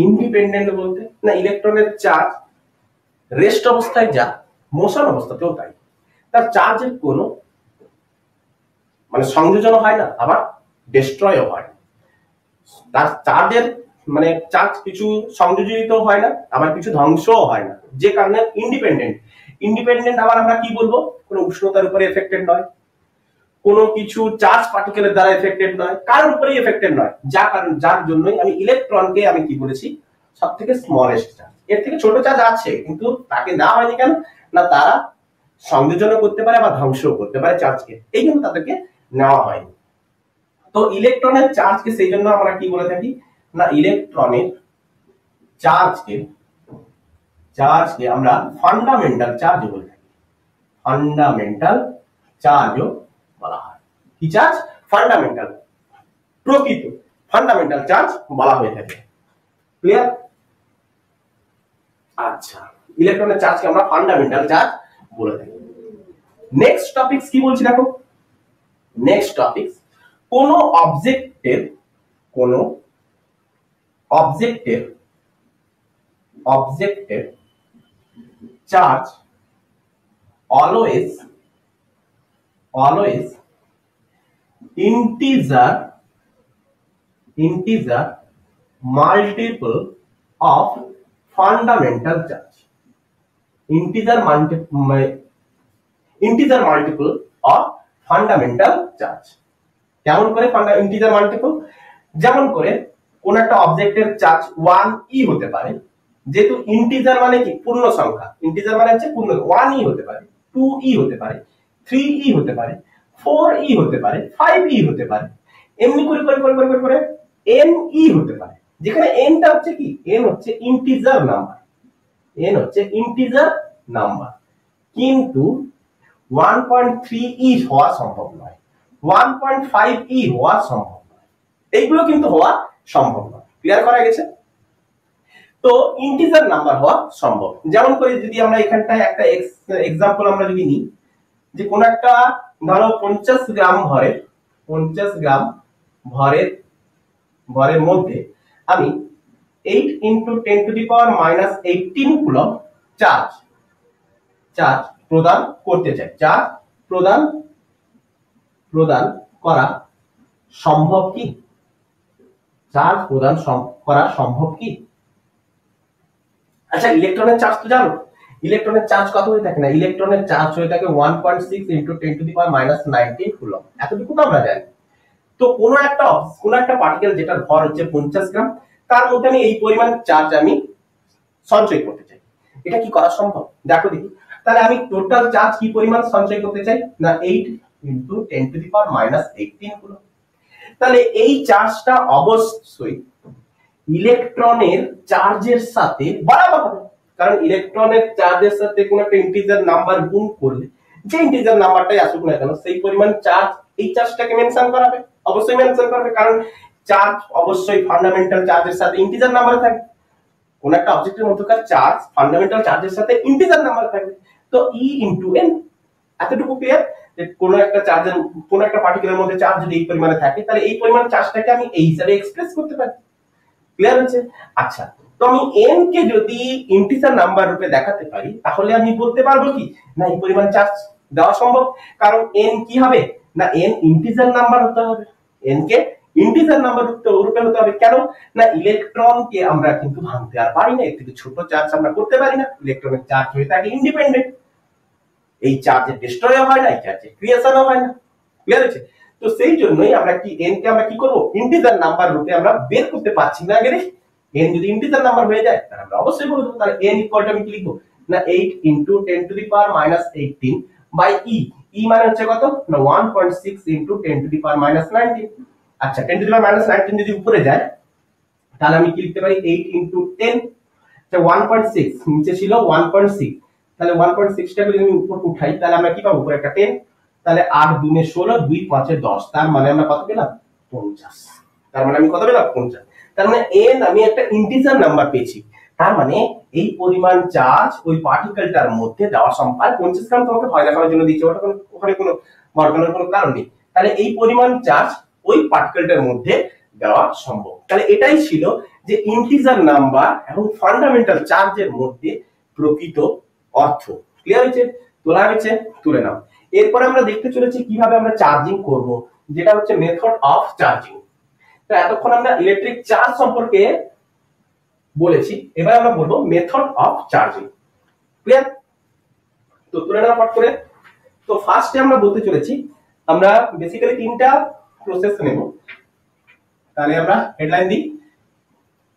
ইন্ডিপেন্ডেন্ট বলতে না ইলেকট্রনের চার্জ রেস্ট অবস্থায় যা, মোশন অবস্থাতেও তাই। তার চার্জের কোনো মানে সংযোজন হয় না, আবার ডিস্ট্রয়ও হয় না। তার চার্জের মানে চার্জ কিছু সংযোজিত হয় না, আবার কিছু ধ্বংসও হয় না, যে কারণে ইন্ডিপেন্ডেন্ট। আবার আমরা কি বলবো? কোনো উষ্ণতার উপরে এফেক্টেড নয়, কোনো কিছু চার্জ পার্টিকেলের দ্বারা এফেক্টেড নয়, কারোর উপরেই এফেক্টেড নয়, যার জন্যই আমি ইলেকট্রনকে আমি কি বলেছি সবথেকে স্মলেস্ট চার্জ। এর থেকে ছোট চার্জ আছে কিন্তু তাকে না হয়নি কেন না তারা সংযোজনও করতে পারে বা ধ্বংসও করতে পারে চার্জকে, এই জন্য তাদেরকে নেওয়া হয়নি। তো ইলেকট্রনের চার্জকে সেই জন্য আমরা কি বলে থাকি না ইলেকট্রনের চার্জকে আমরা ফান্ডামেন্টাল চার্জ বলে থাকি। ফান্ডামেন্টাল চার্জও বলা হয়। কি চার্জ? ফান্ডামেন্টাল, প্রকৃত ফান্ডামেন্টাল চার্জ বলা হয়ে থাকে। ক্লিয়ার? আচ্ছা, ইলেকট্রনের চার্জকে আমরা ফান্ডামেন্টাল চার্জ বলে থাকি। নেক্সট টপিকস কি বলছি দেখো। নেক্সট টপিকস কোন অবজেক্টের charge always integer multiple of fundamental charge. Integer multiple of fundamental charge. কেমন করে ইন্টিজার মাল্টিপল? যেমন করে কোন একটা অবজেক্টের চার্জ 1e হতে পারে, যেহেতু ইন্টিজার মানে কি পূর্ণ সংখ্যা, ইন্টিজার মানে হচ্ছে পূর্ণ, 1e হতে পারে, 2e হতে পারে, 3e হতে পারে, 4e হতে পারে, 5e হতে পারে, এমনি করে করে করে করে করে ne হতে পারে, যেখানে n টা হচ্ছে কি n হচ্ছে ইন্টিজার নাম্বার, কিন্তু 1.3e হওয়া সম্ভব নয়, 1.5e হওয়া সম্ভব নয়, এইগুলো কিন্তু হওয়া সম্ভব নয়। ক্লিয়ার করা গেছে? তো ইন্টিজার নাম্বার হওয়া সম্ভব। যেমন করে যদি আমরা এখানটায় একটা এক্সাম্পল আমরা যদি নিই, যে কোন একটা ধরো 50 গ্রাম ভরের মধ্যে আমি 8 × 10⁻⁻18 কুলম চার্জ প্রদান করতে চাই। চার্জ প্রদান করা সম্ভব কি? চার্জ প্রদান করা সম্ভব কি? আচ্ছা, ইলেকট্রনের চার্জ তো জানো, ইলেকট্রনের চার্জ কত হয়ে থাকে না? ইলেকট্রনের চার্জ হয়ে থাকে 1.6 × 10⁻⁻19 কুলম, এতটুকু তো আমরা জানি। তো কোন একটা পার্টিকেল যেটার ভর হচ্ছে 50 গ্রাম, তার মধ্যে আমি এই পরিমাণ চার্জ আমি সঞ্চয় করতে চাই, এটা কি করা সম্ভব? দেখো দেখি, তাহলে আমি টোটাল চার্জ কি পরিমাণ সঞ্চয় করতে চাই না 8 × 10⁻⁻18 কুলম। তাহলে এই চার্জটা অবশ্যই ইলেকট্রনের চার্জের সাথে বরাবর হবে, কারণ ইলেকট্রনের চার্জের সাথে কোন একটা ইন্টিজার নাম্বার গুণ করলে যে ইন্টিজার নাম্বারটাই আসুক না কেন সেই পরিমাণ চার্জ এই চার্জটাকে মেনশন করাবে, অবশ্যই মেনশন করবে, কারণ চার্জ অবশ্যই ফান্ডামেন্টাল চার্জের সাথে ইন্টিজার নাম্বার থাকবে। কোন একটা অবজেক্টের মধ্যকার চার্জ ফান্ডামেন্টাল চার্জের সাথে ইন্টিজার নাম্বার থাকবে। তো E × n, এতটুকু ক্লিয়ার? যে কোন একটা পার্টিকেলের মধ্যে চার্জ যদি এই পরিমাণে থাকে, তাহলে এই পরিমাণ চার্জটাকে আমি এই হিসাবে এক্সপ্রেস করতে পারি। ক্লিয়ার হচ্ছে? আচ্ছা, তো আমি n কে যদি ইন্টিজার নাম্বার রূপে দেখাতে পারি তাহলে আমি বলতে পারবো কি না এই পরিমাণ চার্জ দেওয়া সম্ভব, কারণ n কি হবে না n ইন্টিজার নাম্বার হতে হবে, n কে ইন্টিজার নাম্বার রূপে হতে হবে। কেন না ইলেকট্রনকে আমরা কিন্তু ভাঙতে আর পারি না, এর থেকে ছোট চার্জ আমরা করতে পারি না, ইলেকট্রনের চার্জ হয়ে থাকে ইন্ডিপেন্ডেন্ট, এই চার্জের ডিস্ট্রয়ও হয় না, এই চার্জের ক্রিয়েশনও হয় না। ক্লিয়ার হয়েছে? তো সেই জন্যই আমরা কি n কে আমরা কি করব ইন্টিজার নাম্বার রূপে আমরা বের করতে পারছি না আগে রে। n যদি ইন্টিজার নাম্বার হয়ে যায় তাহলে আমরা অবশ্যই বলবো তাহলে n ইকুয়াল টু আমি কি লিখবো না 8 * 10⁻⁻18 বাই e, e মানে হচ্ছে কত না 1.6 * 10⁻⁻19। আচ্ছা 10⁻⁻19 যদি উপরে যায় তাহলে আমি কি লিখতে পারি 8 * 10, আচ্ছা 1.6 নিচে ছিল 1.6, তাহলে 1.6 টাকে যদি আমি উপর উঠাই তাহলে আমরা কি পাবো উপরে একটা 10, তাহলে 8 2 16 2 5 10, তার মানে আমরা কত পেলাম 50, তার মানে আমি কত পেলাম 50, তার মানে n আমি একটা ইন্টিজার নাম্বার পেয়েছি, তার মানে এই পরিমাণ চার্জ ওই পার্টিকেলটার মধ্যে দেওয়া সম্ভব। আর 50 গ্রাম তোমাকে ভয় দেখানোর জন্য দিয়েছে, ওখানে কোনো বর্গানোর কোনো কারণ নেই, তাহলে এই পরিমাণ চার্জ ওই পার্টিকেলটার মধ্যে দেওয়া সম্ভব। তাহলে এটাই ছিল যে ইন্টিজার নাম্বার এবং ফান্ডামেন্টাল চার্জের মধ্যে প্রকৃত অর্থ। ক্লিয়ার হয়েছে? তোলা হয়েছে? তুলে নাও। এরপরে আমরা দেখতে চলেছি কিভাবে আমরা চার্জিং করব, যেটা হচ্ছে মেথড অফ চার্জিং। তো এতক্ষণ আমরা ইলেকট্রিক চার্জ সম্পর্কে বলেছি, এবার আমরা বলবো মেথড অফ চার্জিং। ক্লিয়ার? তো তুলে নাও ফট করে। তো ফার্স্টে আমরা বলতে চলেছি আমরা বেসিক্যালি তিনটা প্রসেস নেব, তাহলে আমরা হেডলাইন দিই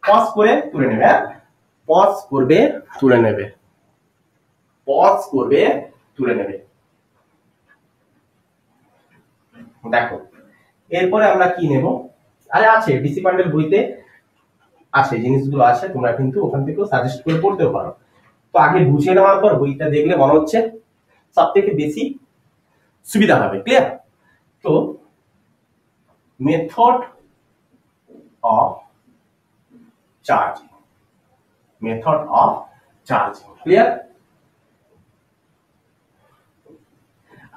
পজ করে তুলে নেবে, পজ করবে তুলে নেবে, পজ করবে তুলে নেবে। দেখো এরপরে আমরা কি নেব, আরে আছে ডিসি বান্ডেল বইতে আছে জিনিসগুলো আছে, তোমরা কিন্তু ওখান থেকেও সাজেস্ট করে পড়তেও পারো। তো আগে বুঝে নেওয়ার পর বইটা দেখলে মনে হচ্ছে সবথেকে বেশি সুবিধা হবে। ক্লিয়ার? তো method of charging, method of charging. Clear?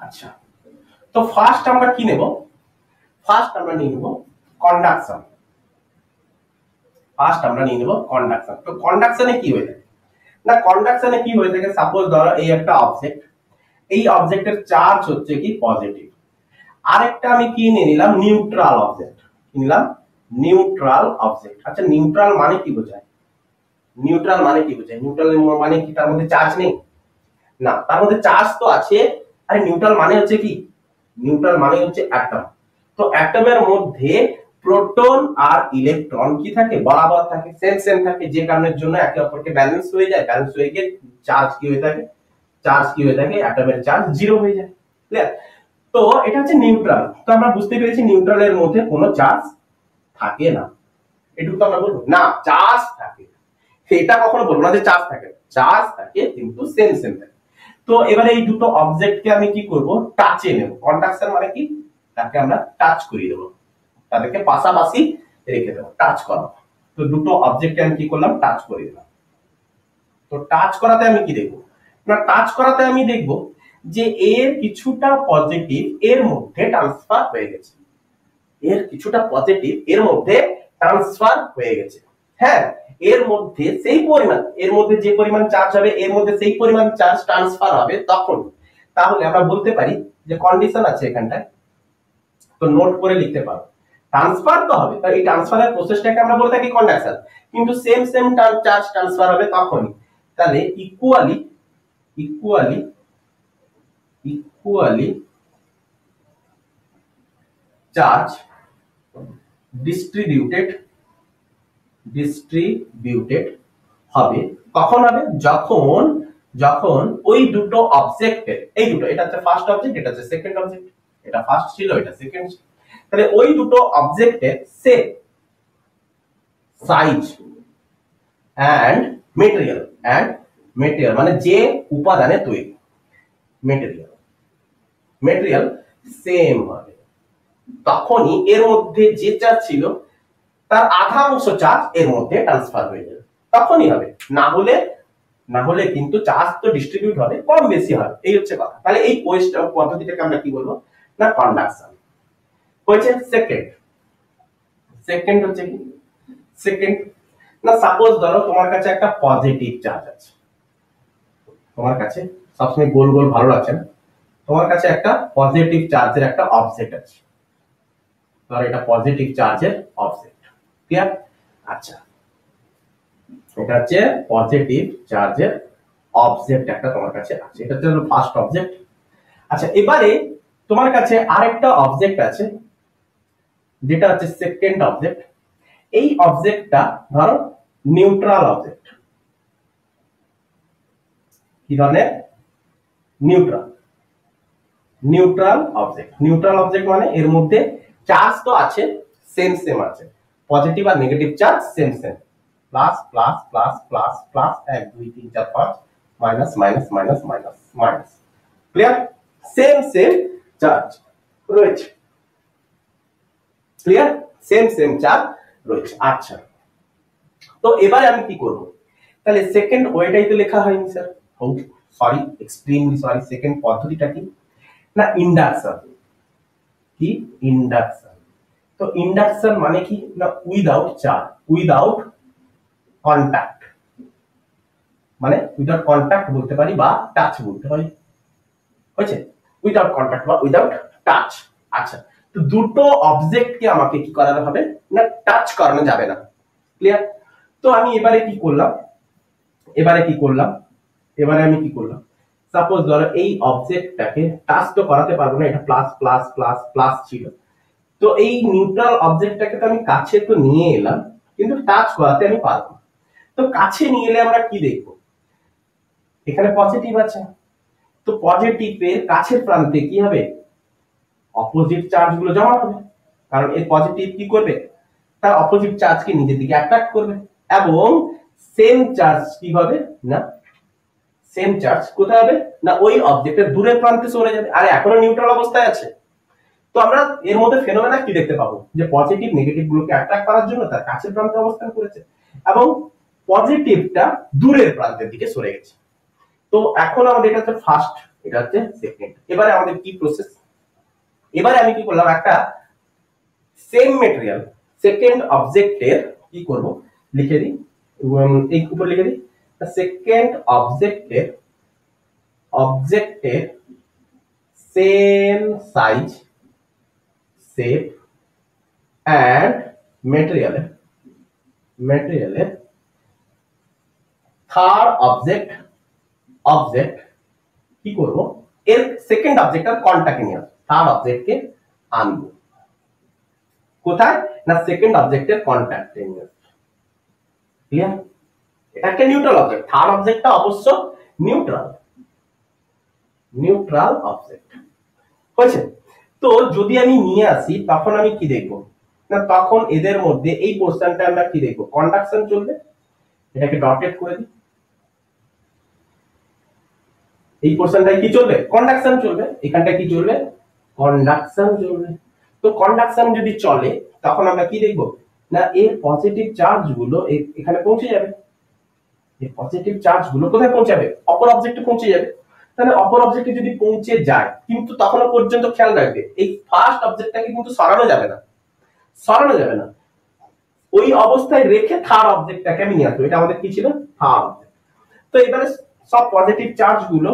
আচ্ছা তো ফার্স্ট আমরা কি নেব, ফার্স্ট আমরা নিয়ে নেব কন্ডাকশন, ফার্স্ট আমরা নিয়ে নেব কন্ডাকশন। তো কন্ডাকশনে কি হয়ে থাকে না কন্ডাকশনে কি হয়ে থাকে, সাপোজ ধরো এই একটা অবজেক্ট, এই অবজেক্টের চার্জ হচ্ছে কি পজিটিভ, আরেকটা আমি কি নিয়ে নিলাম নিউট্রাল অবজেক্ট, কি নিলাম নিউট্রাল অবজেক্ট। আচ্ছা নিউট্রাল মানে কি বোঝায়, নিউট্রাল মানে কি বোঝায়, নিউট্রাল মানে কি তার মধ্যে চার্জ নেই না, তার মধ্যে চার্জ তো আছে। আরে নিউট্রাল মানে হচ্ছে কি, নিউট্রাল মানে হচ্ছে অ্যাটম। তো অ্যাটমের মধ্যে প্রোটন আর ইলেকট্রন কি থাকে বরাবর থাকে, সেম সেম থাকে, যে কারণের জন্য একে অপরকে ব্যালেন্স হয়ে যায়, ব্যালেন্স হয়ে গিয়ে চার্জ কি হয়ে থাকে, চার্জ কি হয়ে থাকে অ্যাটমের চার্জ জিরো হয়ে যায়। ক্লিয়ার? তো এটা হচ্ছে নিউট্রাল। তো আমরা বুঝতে পেরেছি নিউট্রালের মধ্যে কোনো চার্জ থাকে না, এটুকু তো আমরা বলবো না চার্জ থাকে, এটা কখনো বলবো না যে চার্জ থাকে, চার্জ থাকে কিন্তু সেম সেম থাকে। তো এবারে এই দুটো অবজেক্টকে আমি কি করব টাচে নেব, কন্ডাকশন মানে কি তাকে আমরা টাচ করিয়ে দেব, তাদেরকে পাশাপাশি রেখে দেব, টাচ করা। তো দুটো অবজেক্টকে আমি কি করলাম টাচ করে দিলাম। তো টাচ করাতে আমি কি দেখব না, টাচ করাতে আমি দেখব যে এর কিছুটা পজিটিভ এর মধ্যে ট্রান্সফার হয়ে গেছে, এর কিছুটা পজিটিভ এর মধ্যে ট্রান্সফার হয়ে গেছে। হ্যাঁ এর মধ্যে সেই পরিমাণ, এর মধ্যে যে পরিমাণ চার্জ হবে এর মধ্যে সেই পরিমাণ চার্জ ট্রান্সফার হবে তখন, তাহলে আমরা বলতে পারি যে কন্ডিশন আছে এখানটায়, তো নোট করে লিখতে পারো ট্রান্সফার তো হবে, তাই এই ট্রান্সফারের প্রসেসটাকে আমরা বলে থাকি কন্ডাকশন, কিন্তু সেম সেম চার্জ ট্রান্সফার হবে তখনই। তাহলে equally equally equally charge distributed distributed হবে, কখন হবে যখন যখন ওই দুটো অবজেক্টের, এই দুটো, এটা হচ্ছে ফার্স্ট অবজেক্ট, এটা হচ্ছে সেকেন্ড অবজেক্ট, এটা ফার্স্ট ছিল এটা সেকেন্ড, তাহলে ওই দুটো অবজেক্টের সেম সাইজ এন্ড মেটেরিয়াল মানে যে উপাদানে তৈরি মেটেরিয়াল মেটেরিয়াল সেম হবে, তখনই এর মধ্যে যে চার্জ ছিল তার আধা অংশ চার্জ এর মধ্যে ট্রান্সফার হয়ে যাবে, তখনই হবে, না হলে কিন্তু চার্জ তো ডিস্ট্রিবিউট হবে কম বেশি হয়, এই হচ্ছে কথা। তাহলে এই পদ্ধতিটাকে আমরা কি বলবো না কন্ডাকশন হয়েছে। সেকেন্ড হচ্ছে কি সেকেন্ড না সাপোজ ধরো তোমার কাছে একটা পজিটিভ চার্জ আছে, তোমার কাছে সবসময় গোল গোল ভালো লাগছে না, তোমার কাছে একটা পজিটিভ চার্জের একটা অবজেক্ট আছে, ধরো এটা পজিটিভ চার্জের অবজেক্ট, ক্লিয়ার? আচ্ছা, এটা হচ্ছে পজিটিভ চার্জের অবজেক্ট একটা তোমার কাছে আছে, এটা হচ্ছে ফার্স্ট অবজেক্ট। আচ্ছা, এবারে তোমার কাছে আরেকটা অবজেক্ট আছে যেটা হচ্ছে সেকেন্ড অবজেক্ট। এই অবজেক্টটা ধরো নিউট্রাল অবজেক্ট। কি ধরনের? Neutral. Neutral object. Neutral object মানে এর মধ্যে চার্জ তো আছে, সেম সেম আছে, পজিটিভ আর negative charge same same, plus plus plus plus plus 1 2 3 4 5 minus minus minus minus minus, clear? Same same charge রয়েছে, ক্লিয়ার? সেম সেম চার্জ রয়েছে। আচ্ছা, তো এবারে আমি কি করব? তাহলে সেকেন্ড ওয়েটাই তো লেখা হয়নি স্যার। ও সরি, এক্সট্রিমলি সরি। সেকেন্ড পদ্ধতিটা কি? না ইন্ডাকশন। কি? ইন্ডাকশন। তো ইন্ডাকশন মানে কি? না উইদাউট চার্জ, উইদাউট কন্টাক্ট, মানে উইদাউট কন্টাক্ট বলতে পারি বা টাচ বলতে পারি, হয়েছে? উইদাউট কন্টাক্ট বা উইদাউট টাচ। আচ্ছা, তো দুটো অবজেক্টকে আমাকে কি করানো হবে? না টাচ করানো যাবে না, ক্লিয়ার? তো আমি এবারে কি করলাম? এবারে আমি কি করলাম? সাপোজ ধরো এই অবজেক্টটাকে টাচ তো করাতে পারবো না, এটা প্লাস প্লাস প্লাস প্লাস ছিল, তো এই নিউট্রাল অবজেক্টটাকে তো আমি কাছে তো নিয়ে এলাম, কিন্তু টাচ করাতে আমি পারবো না। তো কাছে নিয়ে এলে আমরা কি দেখবো? এখানে পজিটিভ আছে, তো পজিটিভের কাছের প্রান্তে কি হবে? অপোজিট চার্জ গুলো জমা হবে, কারণ এই পজিটিভ কি করবে? তার অপোজিট চার্জকে নিজের দিকে অ্যাট্রাক্ট করবে, এবং সেম চার্জ কি হবে? না সেম চার্জ কোথায় হবে? না ওই অবজেক্টের দূরের প্রান্তে চলে যাবে, আর এখনো নিউট্রাল অবস্থায় আছে। তো আমরা এর মধ্যে ফেনোমেনা কি দেখতে পাবো? যে পজিটিভ নেগেটিভ গুলোকে অ্যাট্রাক্ট করার জন্য তার কাছের প্রান্তে অবস্থান করেছে, এবং পজিটিভটা দূরের প্রান্তের দিকে সরে গেছে। তো এখন আমাদের এটা হচ্ছে ফার্স্ট, এটা হচ্ছে সেকেন্ড। এবারে আমাদের কি প্রসেস? এবারে আমি কি করলাম? একটা সেম মেটেরিয়াল সেকেন্ড অবজেক্টের কি করব? লিখে দিই, এই উপর লিখে দিই, সেকেন্ড অবজেক্টের সেম সাইজ, শেপ এন্ড মেটেরিয়ালের থার্ড অবজেক্ট কি করব? এর সেকেন্ড অবজেক্টের কন্টাক্টে নিয়ে আসবো, থার্ড অবজেক্টকে আনবো কোথায়? না সেকেন্ড অবজেক্টের কন্টাক্টে নিয়ে আসবো, ক্লিয়ার? এটা একটা নিউট্রাল অবজেক্ট, থার্ড অবজেক্টটা অবশ্য নিউট্রাল অবজেক্ট, হয়েছে? তো যদি আমি নিয়ে আসি তখন আমি কি দেখবো? না তখন এদের মধ্যে এই পোর্শনটা আমরা কি দেখবো? কন্ডাকশন চলবে। এটাকে ডটেড করে দিই, এই পোর্শনটায় কি চলবে? কন্ডাকশন চলবে। এখানটা কি চলবে? কন্ডাকশন চলবে। তো কন্ডাকশন যদি চলে তখন আমরা কি দেখবো? না এর পজিটিভ চার্জ গুলো এখানে পৌঁছে যাবে, এই পজিটিভ চার্জ গুলো কোথায় পৌঁছাবে? অপর অবজেক্টে পৌঁছে যাবে। তাহলে অপর অবজেক্টে যদি পৌঁছে যায়, কিন্তু তখনও পর্যন্ত খেয়াল রাখবে এই ফার্স্ট অবজেক্টটাকে কিন্তু সরানো যাবে না, ওই অবস্থায় রেখে থার্ড অবজেক্টটাকে আমি নিয়ে আসবো। এটা আমাদের কি ছিল? Third object. তো এবারে সব পজিটিভ চার্জ গুলো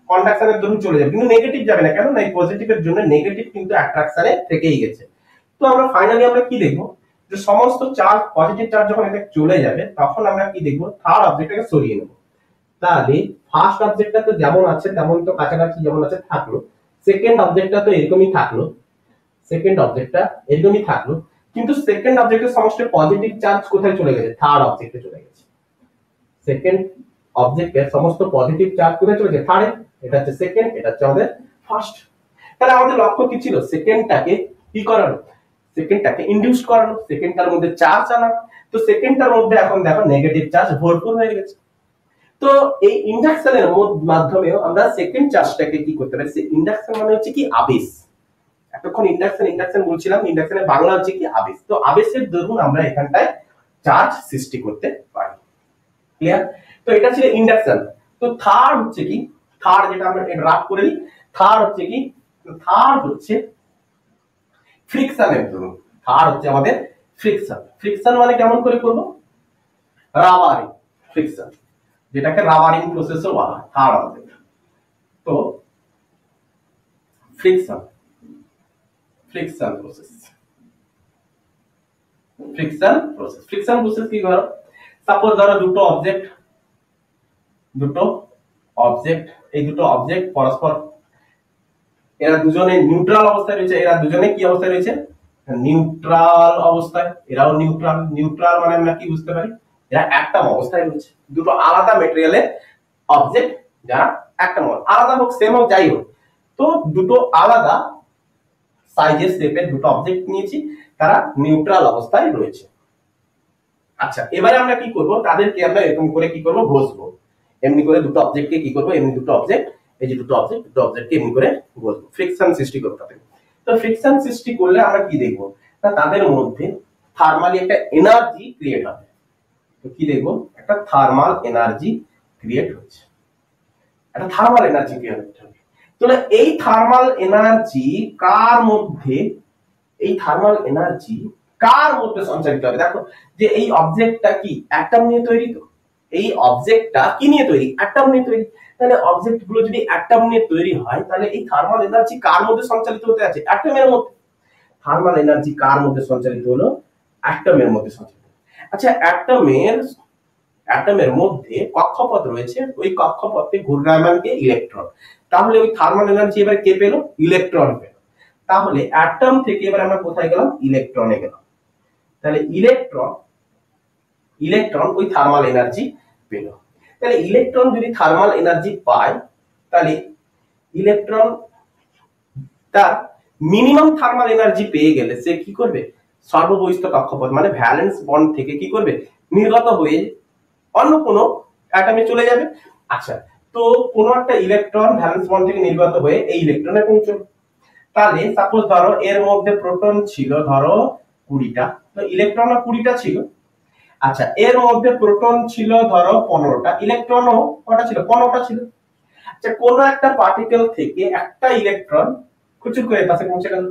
কন্ডাকশনের দরুন চলে যাবে, কিন্তু নেগেটিভ যাবে না। কেন? না এই পজিটিভের জন্য নেগেটিভ কিন্তু অ্যাট্রাকশনে থেকেই গেছে। তো আমরা ফাইনালি আমরা কি দেখবো? যে সমস্ত চার্জ, পজিটিভ চার্জ যখন এটা চলে যাবে তখন আমরা কি দেখবো? থার্ড অবজেক্টটাকে সরিয়ে নেব। তাহলে ফার্স্ট অবজেক্টটা তো যেমন আছে তেমন তো কাছাকাছি যেমন আছে থাকলো, সেকেন্ড অবজেক্টটা তো এরকমই থাকলো, কিন্তু সেকেন্ড অবজেক্টের সমস্ত পজিটিভ চার্জ কোথায় চলে গেছে? থার্ড অবজেক্টে চলে গেছে। সেকেন্ড অবজেক্টের সমস্ত পজিটিভ চার্জ কোথায় চলে গেছে? থার্ডে। এটা হচ্ছে সেকেন্ড, এটা হচ্ছে আমাদের ফার্স্ট। তাহলে আমাদের লক্ষ্য কি ছিল? সেকেন্ডটাকে কি করানো? সেকেন্ডটাকে ইনডিউস করানো, সেকেন্ডটার মধ্যে চার্জ আনা। তো সেকেন্ডটার মধ্যে এখন দেখো নেগেটিভ চার্জ ভরপুর হয়ে গেছে। তো এই ইন্ডাকশনের মাধ্যমেও আমরা সেকেন্ড চার্জটাকে কি করতে পারি? ইন্ডাকশন মানে হচ্ছে কি? আবেশ। এতক্ষণ ইন্ডাকশন বলছিলাম, ইন্ডাকশনের বাংলা হচ্ছে কি? আবেশ। তো আবেশের দরুন আমরা এখানটায় চার্জ সৃষ্টি করতে পারি, ক্লিয়ার? তো এটা ছিল ইন্ডাকশন। তো থার্ড হচ্ছে কি? থার্ড যেটা আমরা রাফ করে নিই, থার্ড হচ্ছে কি? থার্ড হচ্ছে ফ্রিকশনের দরুন। থার্ড হচ্ছে আমাদের ফ্রিকশন। ফ্রিকশন মানে কেমন করে করব? রাবারিং ফ্রিকশন, যেটাকে রাবারিং প্রসেসও বলা হয়। থার্ড অবজেক্ট তো friction, friction process, friction process. Friction process কি করো, সাপোজ ধরো দুটো অবজেক্ট, এই দুটো অবজেক্ট পরস্পর, এরা দুজনে নিউট্রাল অবস্থায় রয়েছে, এরা দুজনে কি অবস্থায় রয়েছে, নিউট্রাল অবস্থায়, এরাও নিউট্রাল। নিউট্রাল মানে আমরা কি বুঝতে পারি, এরা একটা অবস্থায় রয়েছে, দুটো আলাদা মেটেরিয়ালের অবজেক্ট যারা একটা আলাদা হোক সেম হোক যাই হোক, তো দুটো আলাদা সাইজের শেপের দুটো অবজেক্ট নিয়েছি, তারা নিউট্রাল অবস্থায় রয়েছে। আচ্ছা এবারে আমরা কি করব, তাদেরকে আমরা এরকম করে কি করব, ঘষবো। এমনি করে দুটো অবজেক্টকে কি করব, এমনি দুটো অবজেক্ট, এই যে দুটো অবজেক্টকে এমনি করে ঘষবো, ফ্রিকশন সৃষ্টি করতে হবে। তো ফ্রিকশন সৃষ্টি করলে আমরা কি দেখব, না তাদের মধ্যে থার্মালি একটা এনার্জি ক্রিয়েট হবে। তো কি দেখব, একটা থার্মাল এনার্জি ক্রিয়েট হচ্ছে, একটা থার্মাল এনার্জি ক্রিয়েট হচ্ছে। তো এই থার্মাল এনার্জি কার মধ্যে, এই থার্মাল এনার্জি কার মধ্যে সঞ্চারিত হবে, দেখো যে এই অবজেক্টটা কি অ্যাটম নিয়ে তৈরি, তো এই অবজেক্টটা কি নিয়ে তৈরি, অ্যাটম নিয়ে তৈরি। তাহলে অবজেক্ট গুলো যদি অ্যাটম নিয়ে তৈরি হয়, তাহলে এই থার্মাল এনার্জি কার মধ্যে সঞ্চালিত হতে আছে, অ্যাটমের মধ্যে। থার্মাল এনার্জি কার মধ্যে সঞ্চালিত হলো, অ্যাটমের মধ্যে সঞ্চালিত। আচ্ছা অ্যাটমের মধ্যে কক্ষপথ রয়েছে, ওই কক্ষপথে ঘূর্ণায়মান কে, ইলেকট্রন। তাহলে ওই থার্মাল এনার্জি এবার কে পেল, ইলেকট্রন পেল। তাহলে অ্যাটম থেকে এবার আমরা কোথায় গেলাম, ইলেকট্রনে গেলাম। তাহলে ইলেকট্রন ওই থার্মাল এনার্জি পেল। তাহলে ইলেকট্রন যদি থার্মাল এনার্জি পায়, তাহলে ইলেকট্রন তার মিনিমাম থার্মাল এনার্জি পেয়ে গেলে সে কি করবে, সর্ববহিস্থ কক্ষপথ মানে ভ্যালেন্স বন্ড থেকে কি করবে, নির্গত হয়ে অন্য কোনো অ্যাটমে চলে যাবে। আচ্ছা তো কোনো একটা ইলেকট্রন ভ্যালেন্স বন্ড থেকে নির্গত হয়ে এই ইলেকট্রনে পৌঁছলো। তাহলে সাপোজ ধরো এর মধ্যে প্রোটন ছিল ধরো 20টা, তো ইলেকট্রনও 20টা ছিল। আচ্ছা এর মধ্যে প্রোটন ছিল ধরো 15টা, ইলেকট্রনও কটা ছিল, 15টা ছিল। আচ্ছা কোন একটা পার্টিকেল থেকে একটা ইলেকট্রন খুচুর করে পাশে পৌঁছে গেল,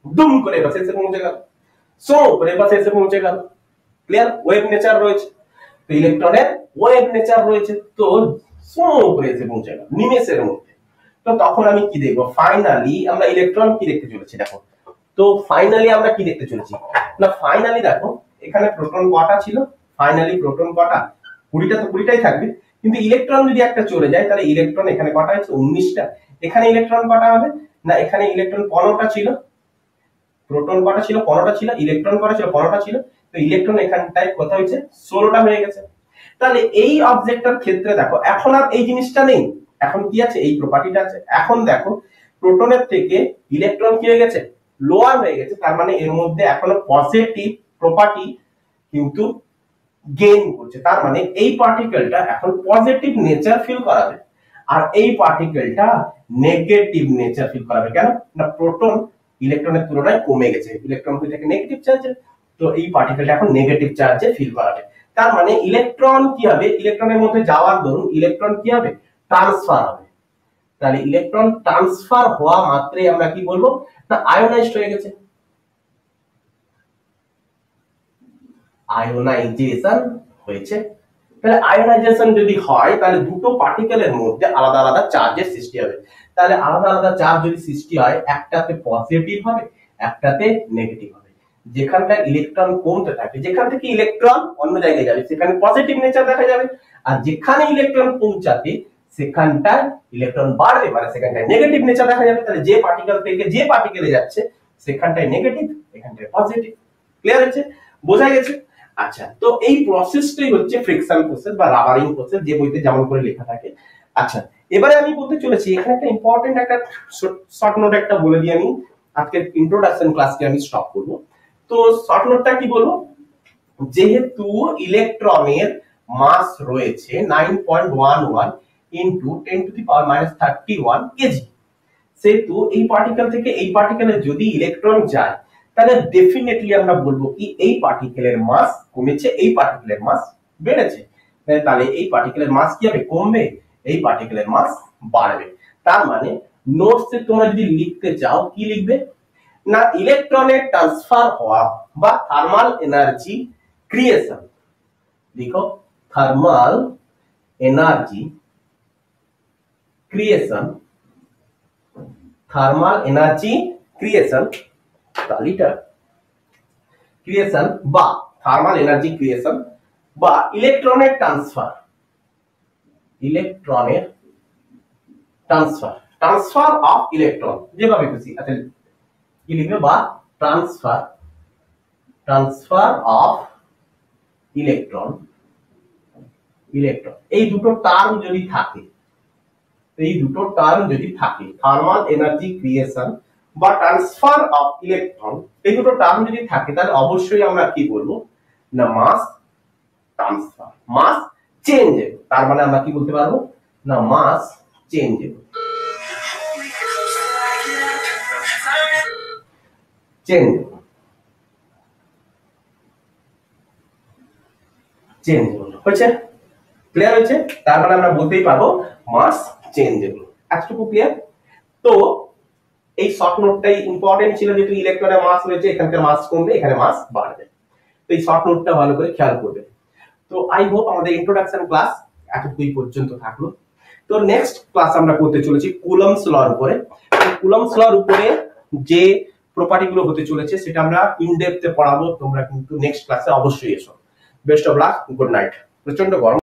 দুম করে পাশে এসে পৌঁছে গেল, সো করে পাশে এসে পৌঁছে গেল। ক্লিয়ার, ওয়েভ নেচার রয়েছে, তো ইলেকট্রনের ওয়েভ নেচার রয়েছে, তো সো করে এসে পৌঁছে গেল নিমেষের মধ্যে। তো তখন আমি কি দেখবো, ফাইনালি আমরা ইলেকট্রন কি দেখতে চলেছি, দেখো তো ফাইনালি আমরা কি দেখতে চলেছি না, ফাইনালি দেখো এখানে প্রোটন কটা ছিল, ফাইনালি প্রোটন কটা, 20টা, তো 20টাই থাকবে। কিন্তু ইলেকট্রন যদি একটা চলে যায়, তাহলে ইলেকট্রন এখানে কটা আছে, 19টা। এখানে ইলেকট্রন কটা হবে, না এখানে ইলেকট্রন 15টা ছিল, প্রোটন কটা ছিল, 15টা ছিল, ইলেকট্রন কটা ছিল, 15টা ছিল। তো ইলেকট্রন এখানটায় কত হয়েছে, 16টা হয়ে গেছে। তাহলে এই অবজেক্টটার ক্ষেত্রে দেখো এখন আর এই জিনিসটা নেই, এখন কি আছে, এই প্রপার্টিটা আছে। এখন দেখো প্রোটনের থেকে ইলেকট্রন কি হয়ে গেছে, লোয়ার হয়ে গেছে, তার মানে এর মধ্যে এখনো পজিটিভ প্রপার্টি কিন্তু গেইন করছে। তার মানে এই পার্টিকেলটা এখন পজিটিভ নেচার ফিল করাবে, আর এই পার্টিকেলটা নেগেটিভ নেচার ফিল করাবে। কেন না, প্রোটন ইলেকট্রনের তুলনায় কমে গেছে, ইলেকট্রন হয়ে থাকে নেগেটিভ চার্জে, তো এই পার্টিকেলটা এখন নেগেটিভ চার্জে ফিল করাবে। তার মানে ইলেকট্রন কি হবে, ইলেকট্রনের মধ্যে যাওয়ার দরুন ইলেকট্রন কি হবে, ট্রান্সফার হবে। তাহলে ইলেকট্রন ট্রান্সফার হওয়া মাত্রই আমরা কি বলবো, না আয়োনাইজড হয়ে গেছে, আয়োনাইজেশন হয়েছে। তাহলে আয়োনাইজেশন যদি হয়, তাহলে দুটো পার্টিকেলের মধ্যে আলাদা আলাদা চার্জের সৃষ্টি হবে। তাহলে আলাদা আলাদা চার্জ যদি সৃষ্টি হয়, একটাতে পজিটিভ হবে, একটাতে নেগেটিভ হবে। যেখানটা ইলেকট্রন কমতে থাকে, যেখান থেকে ইলেকট্রন অন্য জায়গায় যাবে, সেখানে পজিটিভ নেচার দেখা যাবে। আর যেখানে ইলেকট্রন পৌঁছাতে, সেখানটায় ইলেকট্রন বাড়বে, মানে সেখানটায় নেগেটিভ নেচার দেখা যাবে। তাহলে যে পার্টিকেল থেকে যে পার্টিকেলে যাচ্ছে, সেখানটায় নেগেটিভ, এখানটায় পজিটিভ। ক্লিয়ার হচ্ছে, বোঝা গেছে? আচ্ছা তো এই প্রসেসটাই হচ্ছে ফ্রিকশন প্রসেস বা রাবারিং প্রসেস, যে বইতে যেমন করে লেখা থাকে। আচ্ছা এবারে আমি বলতে চলেছি, এখানে একটা ইম্পর্টেন্ট একটা শর্ট নোট একটা বলে দিই আমি, আজকের ইন্ট্রোডাকশন ক্লাসকে আমি স্টপ করব। তো শর্ট নোটটা কি বলবো, যেহেতু ইলেকট্রনের মাস রয়েছে 9.11 ইনটু 10⁻³ কেজি, সেহেতু এই পার্টিকেল থেকে এই পার্টিকেলে যদি ইলেকট্রন যায়, তাহলে ডেফিনেটলি আমরা বলবো কি এই পার্টিকেলের মাস কমেছে, এই পার্টিকেলের মাস বেড়েছে। তাহলে এই পার্টিকেলের মাস কি হবে, কমবে, এই পার্টিকেলের মাস বাড়বে। তার মানে নোটসে তোমরা যদি লিখতে চাও, কি লিখবে না, ইলেকট্রনের ট্রান্সফার হওয়া বা থার্মাল এনার্জি ক্রিয়েশন, लिखो thermal energy creation, thermal energy creation তালিটা ক্রিয়েশন বা থার্মাল এনার্জি ক্রিয়েশন বা ইলেকট্রনের ট্রান্সফার, ইলেকট্রনের ট্রান্সফার, ট্রান্সফার অফ ইলেকট্রন যেভাবে খুশি আচ্ছা কি লিখবে বা transfer, transfer of electron, electron এই দুটো টার্ম যদি থাকে, এই দুটো টার্ম যদি থাকে থার্মাল এনার্জি ক্রিয়েশন বা ট্রান্সফার অফ ইলেকট্রন এই দুটো টার্ম যদি থাকে তাহলে অবশ্যই আমরা কি বলবো না মাস ট্রান্সফার, মাস চেঞ্জেবল। তার মানে আমরা কি বলতে পারবো না মাস চেঞ্জেবল, চেঞ্জেবল, চেঞ্জেবল হচ্ছে ক্লিয়ার হচ্ছে। তার মানে আমরা বলতেই পারবো মাস চেঞ্জেবল। এতটুকু ক্লিয়ার? তো এই শর্ট নোটটাই ইম্পর্টেন্ট ছিল, যেহেতু ইলেকট্রনের মাস রয়েছে এখানকার মাস কমবে এখানে মাস বাড়বে, তো এই শর্ট নোটটা ভালো করে খেয়াল করবে। তো আই হোপ আমাদের ইন্ট্রোডাকশন ক্লাস এতটুকুই পর্যন্ত থাকলো। তো নেক্সট ক্লাস আমরা করতে চলেছি কুলম্বস লর উপরে। কুলম্বস লর উপরে যে প্রপার্টি গুলো হতে চলেছে সেটা আমরা ইন ডেপথে পড়াবো, তোমরা কিন্তু নেক্সট ক্লাসে অবশ্যই এসো। Best of luck, good night. প্রচন্ড গরম।